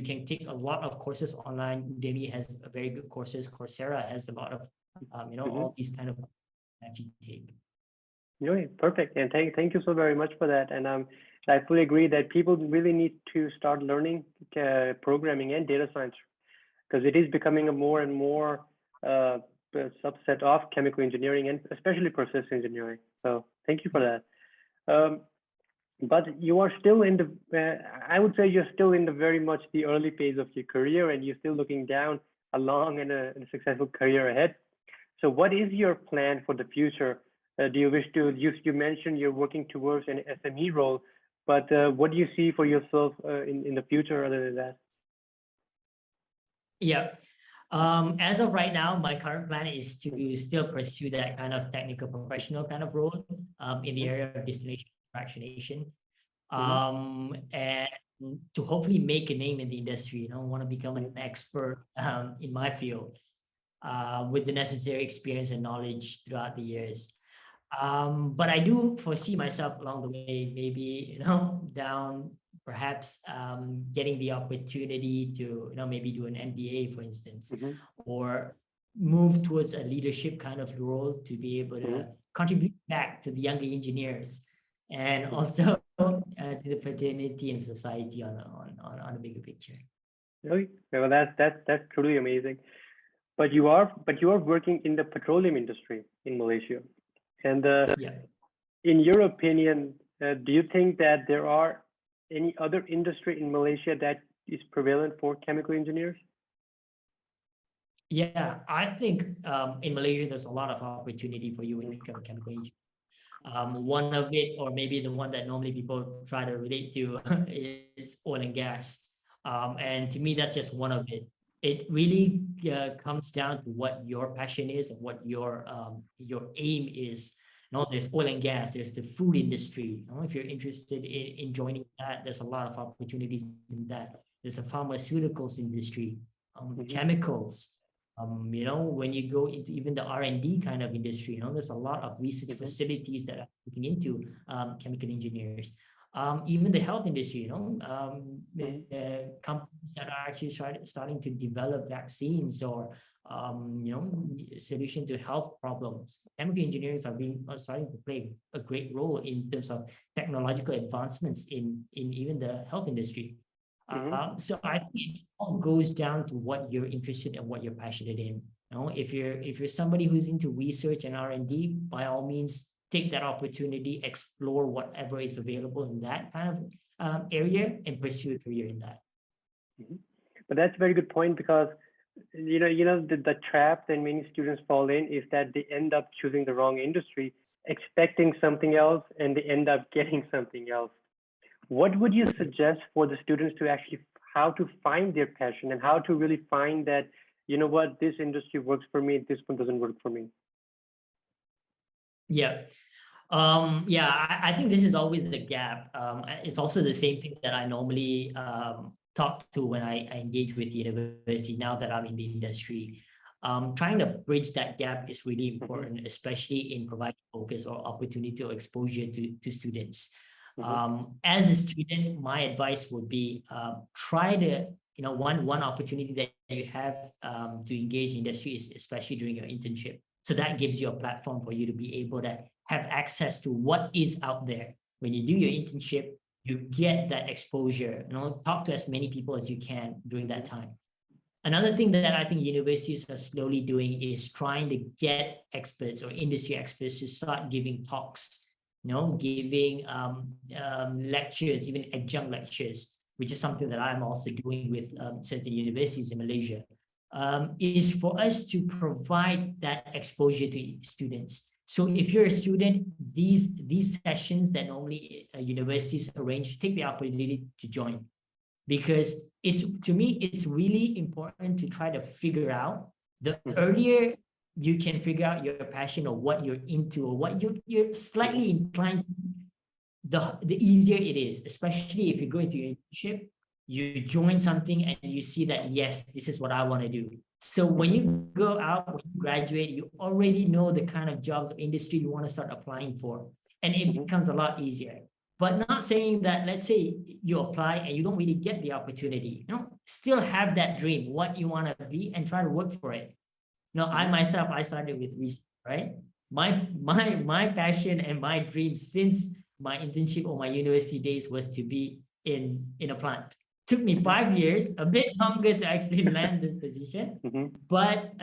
can take a lot of courses online. Udemy has a very good courses. Coursera has a lot of all these kind of that you take. Perfect. And thank you so very much for that. And I fully agree that people really need to start learning programming and data science because it is becoming a more and more uh, subset of chemical engineering and especially process engineering. So thank you for that. Um, but you are still in the, I would say you're still in the very much the early phase of your career and you're still looking down a long and a successful career ahead. So what is your plan for the future? Do you wish to, you mentioned you're working towards an SME role, but what do you see for yourself in the future other than that? Yeah. As of right now, my current plan is to still pursue that kind of technical professional kind of role in the area of distillation and fractionation. Mm-hmm. And to hopefully make a name in the industry, want to become an expert in my field with the necessary experience and knowledge throughout the years. But I do foresee myself along the way, maybe, down perhaps getting the opportunity to, maybe do an MBA, for instance, Mm-hmm. or move towards a leadership kind of role to be able Mm-hmm. to contribute back to the younger engineers and Mm-hmm. also to the fraternity and society on a bigger picture. Okay. Well, that's truly amazing. But you are working in the petroleum industry in Malaysia, and Yeah. in your opinion, do you think that there are any other industry in Malaysia that is prevalent for chemical engineers? Yeah, I think in Malaysia, there's a lot of opportunity for you when you become a chemical engineer. One of it, or maybe the one that normally people try to relate to, is oil and gas. And to me, that's just one of it. It really comes down to what your passion is and what your aim is. There's oil and gas, there's the food industry. If you're interested in joining that, there's a lot of opportunities in that. There's a pharmaceuticals industry, Mm-hmm. chemicals. When you go into even the R&D kind of industry, there's a lot of research Mm-hmm. facilities that are looking into chemical engineers. Even the health industry, Mm-hmm. companies that are actually starting to develop vaccines or solution to health problems. Chemical engineers are starting to play a great role in terms of technological advancements in even the health industry. Mm-hmm. So I think it all goes down to what you're interested in, what you're passionate in. If you're somebody who's into research and R&D, by all means, take that opportunity, explore whatever is available in that kind of area, and pursue a career in that. Mm-hmm. But that's a very good point because the trap that many students fall in is that they end up choosing the wrong industry, expecting something else, and they end up getting something else. What would you suggest for the students to actually how to find their passion and how to really find that, what, this industry works for me, this one doesn't work for me? Yeah. Yeah, I think this is always the gap. It's also the same thing that I normally talk to when I engage with university now that I'm in the industry. Trying to bridge that gap is really Mm-hmm. important, especially in providing focus or opportunity or exposure to students. Mm-hmm. As a student, my advice would be try to, one opportunity that you have to engage in industry is especially during your internship. So that gives you a platform for you to be able to have access to what is out there. When you do your internship, you get that exposure, talk to as many people as you can during that time. Another thing that I think universities are slowly doing is trying to get experts or industry experts to start giving talks, giving lectures, even adjunct lectures, which is something that I'm also doing with certain universities in Malaysia, is for us to provide that exposure to students. So if you're a student, these sessions that normally universities arrange, take the opportunity to join, because to me it's really important to try to figure out, the Mm-hmm. earlier you can figure out your passion or what you're into or what you're Mm-hmm. slightly inclined, the easier it is, especially if you go into your internship, you join something and you see that, yes, this is what I want to do. So when Mm-hmm. you go out, when you graduate, you already know the kind of jobs or industry you want to start applying for, and it Mm-hmm. becomes a lot easier. But not saying that, let's say you apply and you don't really get the opportunity, still have that dream, what you want to be, and try to work for it. I Mm-hmm. myself, I started with research, right? my passion and my dream since my internship or my university days was to be in a plant. Took me 5 years, a bit longer to actually land this position, but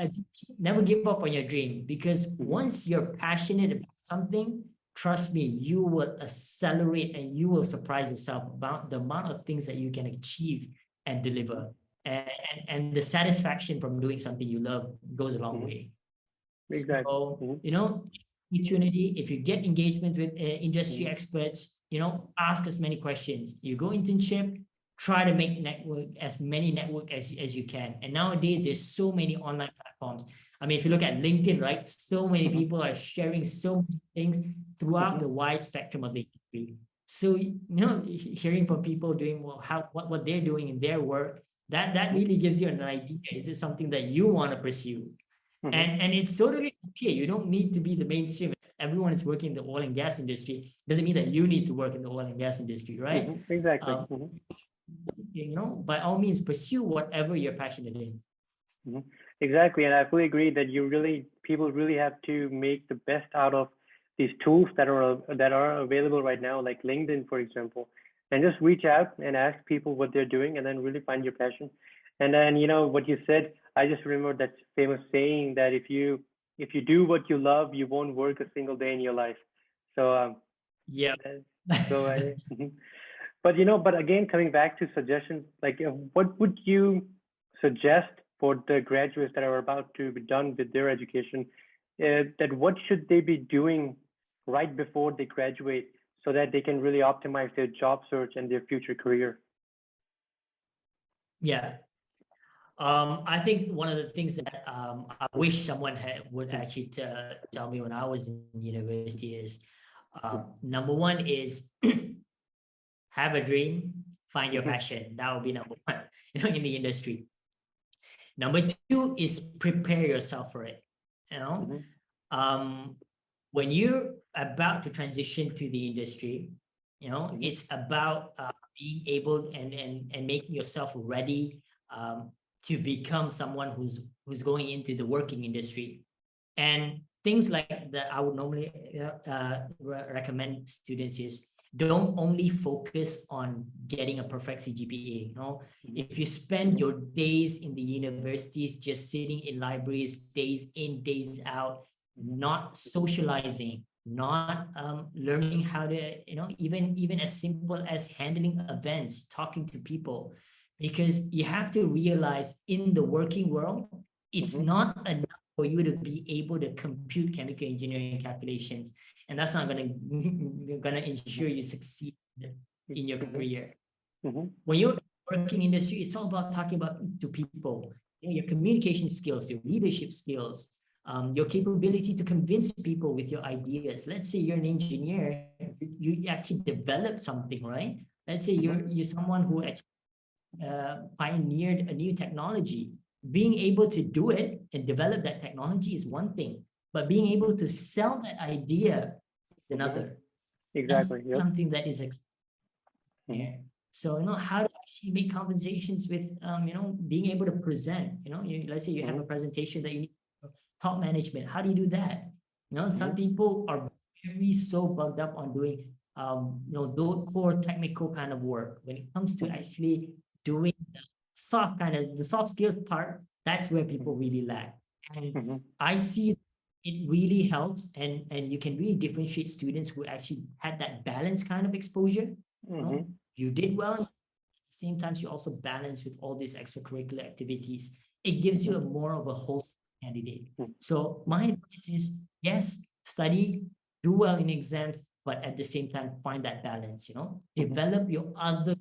never give up on your dream, because once you're passionate about something, trust me, you will accelerate and you will surprise yourself about the amount of things that you can achieve and deliver. And the satisfaction from doing something you love goes a long way. Exactly. So, opportunity, if you get engagement with industry experts, ask as many questions. You go internship, try to make as many network as you can. And nowadays, there's so many online platforms. I mean, if you look at LinkedIn, right, so many people are sharing so many things throughout the wide spectrum of the industry. So, hearing from people doing what they're doing in their work, that really gives you an idea. Is it something that you want to pursue? And it's totally okay. You don't need to be the mainstream. Everyone is working in the oil and gas industry. Doesn't mean that you need to work in the oil and gas industry, right? Exactly. By all means, pursue whatever you're passionate in. Exactly, and I fully agree that people really have to make the best out of these tools that are available right now, like LinkedIn, for example, and just reach out and ask people what they're doing, and then really find your passion. And then what you said, I just remember that famous saying that if you do what you love, you won't work a single day in your life. So Yeah. so but again, coming back to suggestions, like what would you suggest for the graduates that are about to be done with their education, that what should they be doing right before they graduate so that they can really optimize their job search and their future career? Yeah. I think one of the things that I wish someone would actually tell me when I was in university is, number one is have a dream, find your passion. That would be number one, in the industry. Number two is prepare yourself for it. When you're about to transition to the industry, it's about being able and making yourself ready to become someone who's going into the working industry. And things like that I would normally recommend students is, don't only focus on getting a perfect CGPA. If you spend your days in the universities just sitting in libraries, days in, days out, not socializing, not learning how to, even as simple as handling events, talking to people, because you have to realize in the working world, it's not enough for you to be able to compute chemical engineering calculations, and that's not going to ensure you succeed in your career. When you're working industry, it's all about talking to people, your communication skills, your leadership skills, your capability to convince people with your ideas. Let's say you're an engineer, you actually develop something, right? Let's say you're someone who actually pioneered a new technology. Being able to do it and develop that technology is one thing, but being able to sell that idea is another. Exactly. That's something that is so how to actually make conversations with being able to present. Let's say you have a presentation that you need top management. How do you do that? Some people are very so bugged up on doing those core technical kind of work. When it comes to actually doing the soft skills part, that's where people really lack. And I see it really helps, and you can really differentiate students who actually had that balanced kind of exposure. You did well, at the same time you also balance with all these extracurricular activities. It gives you a more of a whole candidate. So my advice is, yes, study, do well in exams, but at the same time find that balance. Develop your other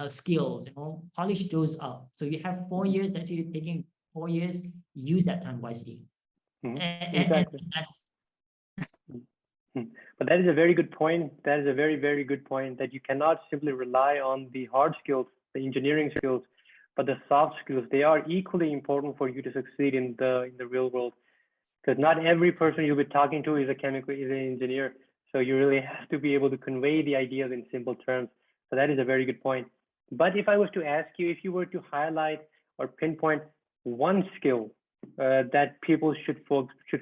skills, polish those up. So you have 4 years, let's say you're taking 4 years, use that time wisely. Exactly. But that is a very good point. That is a very, very good point, that you cannot simply rely on the hard skills, the engineering skills, but the soft skills. They are equally important for you to succeed in the real world, because not every person you'll be talking to is an engineer. So you really have to be able to convey the ideas in simple terms. So that is a very good point. But if I was to ask you, if you were to highlight or pinpoint one skill that people should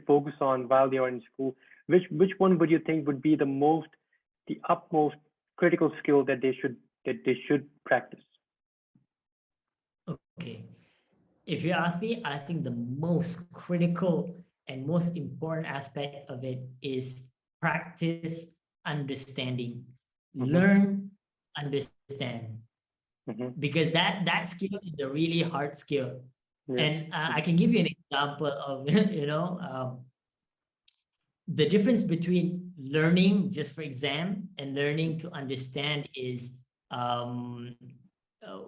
focus on while they are in school? Which one would you think would be the utmost critical skill that they should practice? Okay. If you ask me, I think the most critical and most important aspect of it is practice understanding. Mm-hmm. Learn, understand. Mm-hmm. Because that skill is a really hard skill. Yeah. And I can give you an example of, the difference between learning just for exam and learning to understand is um,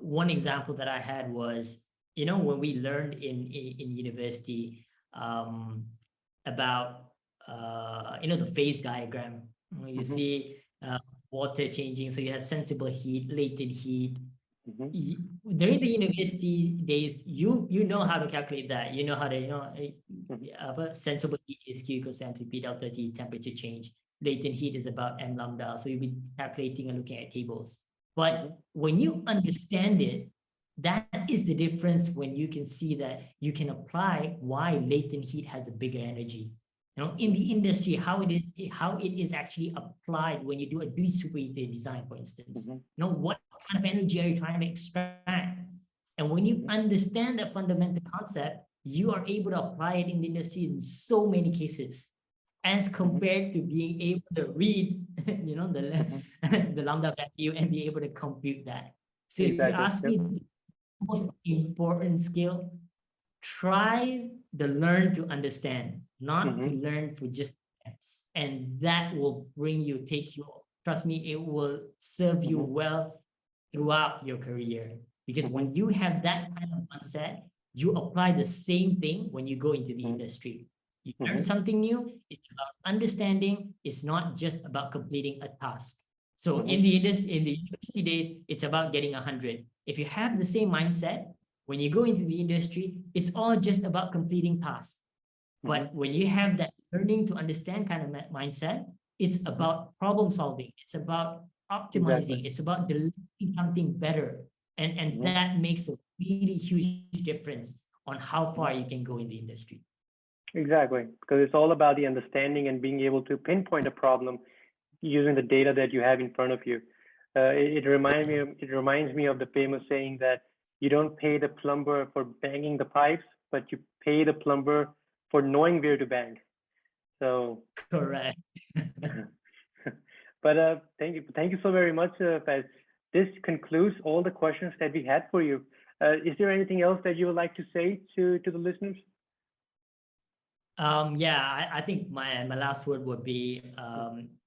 one example that I had was, when we learned in university about, the phase diagram. You Mm-hmm. see water changing, so you have sensible heat, latent heat. Mm-hmm. During the university days, you know how to calculate that. You know how to, Mm-hmm. sensible heat is Q equals mCp delta T, temperature change. Latent heat is about m lambda. So you'll be calculating and looking at tables. But when you understand it, that is the difference when you can see that you can apply why latent heat has a bigger energy. In the industry, how it is actually applied when you do a distributed design, for instance. Mm-hmm. What kind of energy are you trying to extract? And when you understand that fundamental concept, you are able to apply it in the industry in so many cases, as compared to being able to read, Mm-hmm. the lambda value and be able to compute that. So if you Exactly. ask Yep. me, the most important skill, try to learn to understand, not to Mm-hmm. learn for just steps. And that will take you, trust me, it will serve you Mm-hmm. well throughout your career. Because Mm-hmm. when you have that kind of mindset, you apply the same thing when you go into the Mm-hmm. industry. You learn Mm-hmm. something new, it's about understanding, it's not just about completing a task. So Mm-hmm. in the university days, it's about getting 100. If you have the same mindset, when you go into the industry, it's all just about completing tasks. Mm-hmm. But when you have that learning to understand kind of mindset, it's Mm-hmm. about problem solving. It's about Exactly. optimizing. It's about delivering something better. And Mm-hmm. that makes a really huge difference on how Mm-hmm. far you can go in the industry. Exactly, because it's all about the understanding and being able to pinpoint a problem using the data that you have in front of you. It reminds me of the famous saying that you don't pay the plumber for banging the pipes, but you pay the plumber for knowing where to bang. So, Correct. but thank you so very much, Faiz. This concludes all the questions that we had for you. Is there anything else that you would like to say to the listeners? Yeah, I think my last word would be,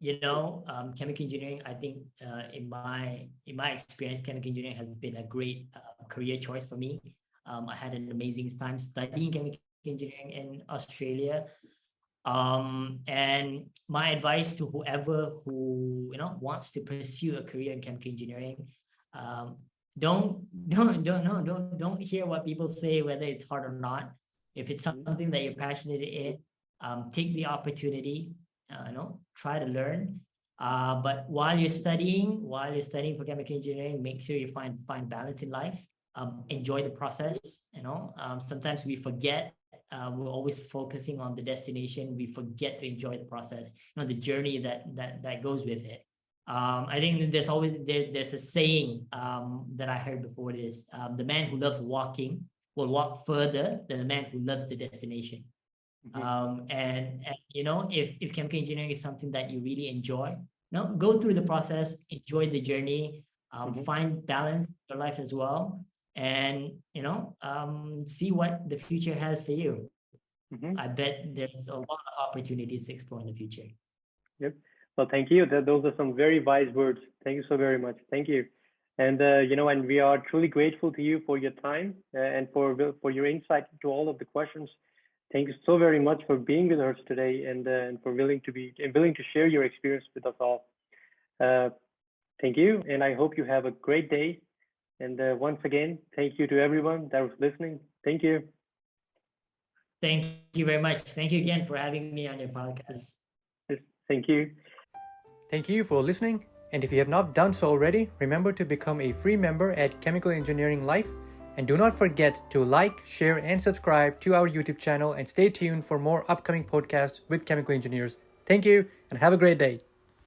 chemical engineering. I think in my experience, chemical engineering has been a great career choice for me. I had an amazing time studying chemical engineering in Australia. And my advice to whoever who wants to pursue a career in chemical engineering, um, don't hear what people say, whether it's hard or not. If it's something that you're passionate in, take the opportunity. Try to learn. But while you're studying for chemical engineering, make sure you find balance in life. Enjoy the process. Sometimes we forget, we're always focusing on the destination. We forget to enjoy the process, the journey that goes with it. I think there's a saying that I heard before this: the man who loves walking will walk further than the man who loves the destination. Mm-hmm. And if chemical engineering is something that you really enjoy, go through the process, enjoy the journey, Mm-hmm. find balance in your life as well, and see what the future has for you. Mm-hmm. I bet there's a lot of opportunities to explore in the future. Yep. Well, thank you. Those are some very wise words. Thank you so very much. Thank you. And and we are truly grateful to you for your time and for your insight into all of the questions. Thank you so very much for being with us today and for willing to share your experience with us all. Uh, Thank you, and I hope you have a great day. And once again, thank you to everyone that was listening. Thank you. Thank you very much. Thank you again for having me on your podcast. Yes, thank you. Thank you for listening. And if you have not done so already, remember to become a free member at Chemical Engineering Life And do not forget to like, share, and subscribe to our YouTube channel and stay tuned for more upcoming podcasts with chemical engineers. Thank you and have a great day.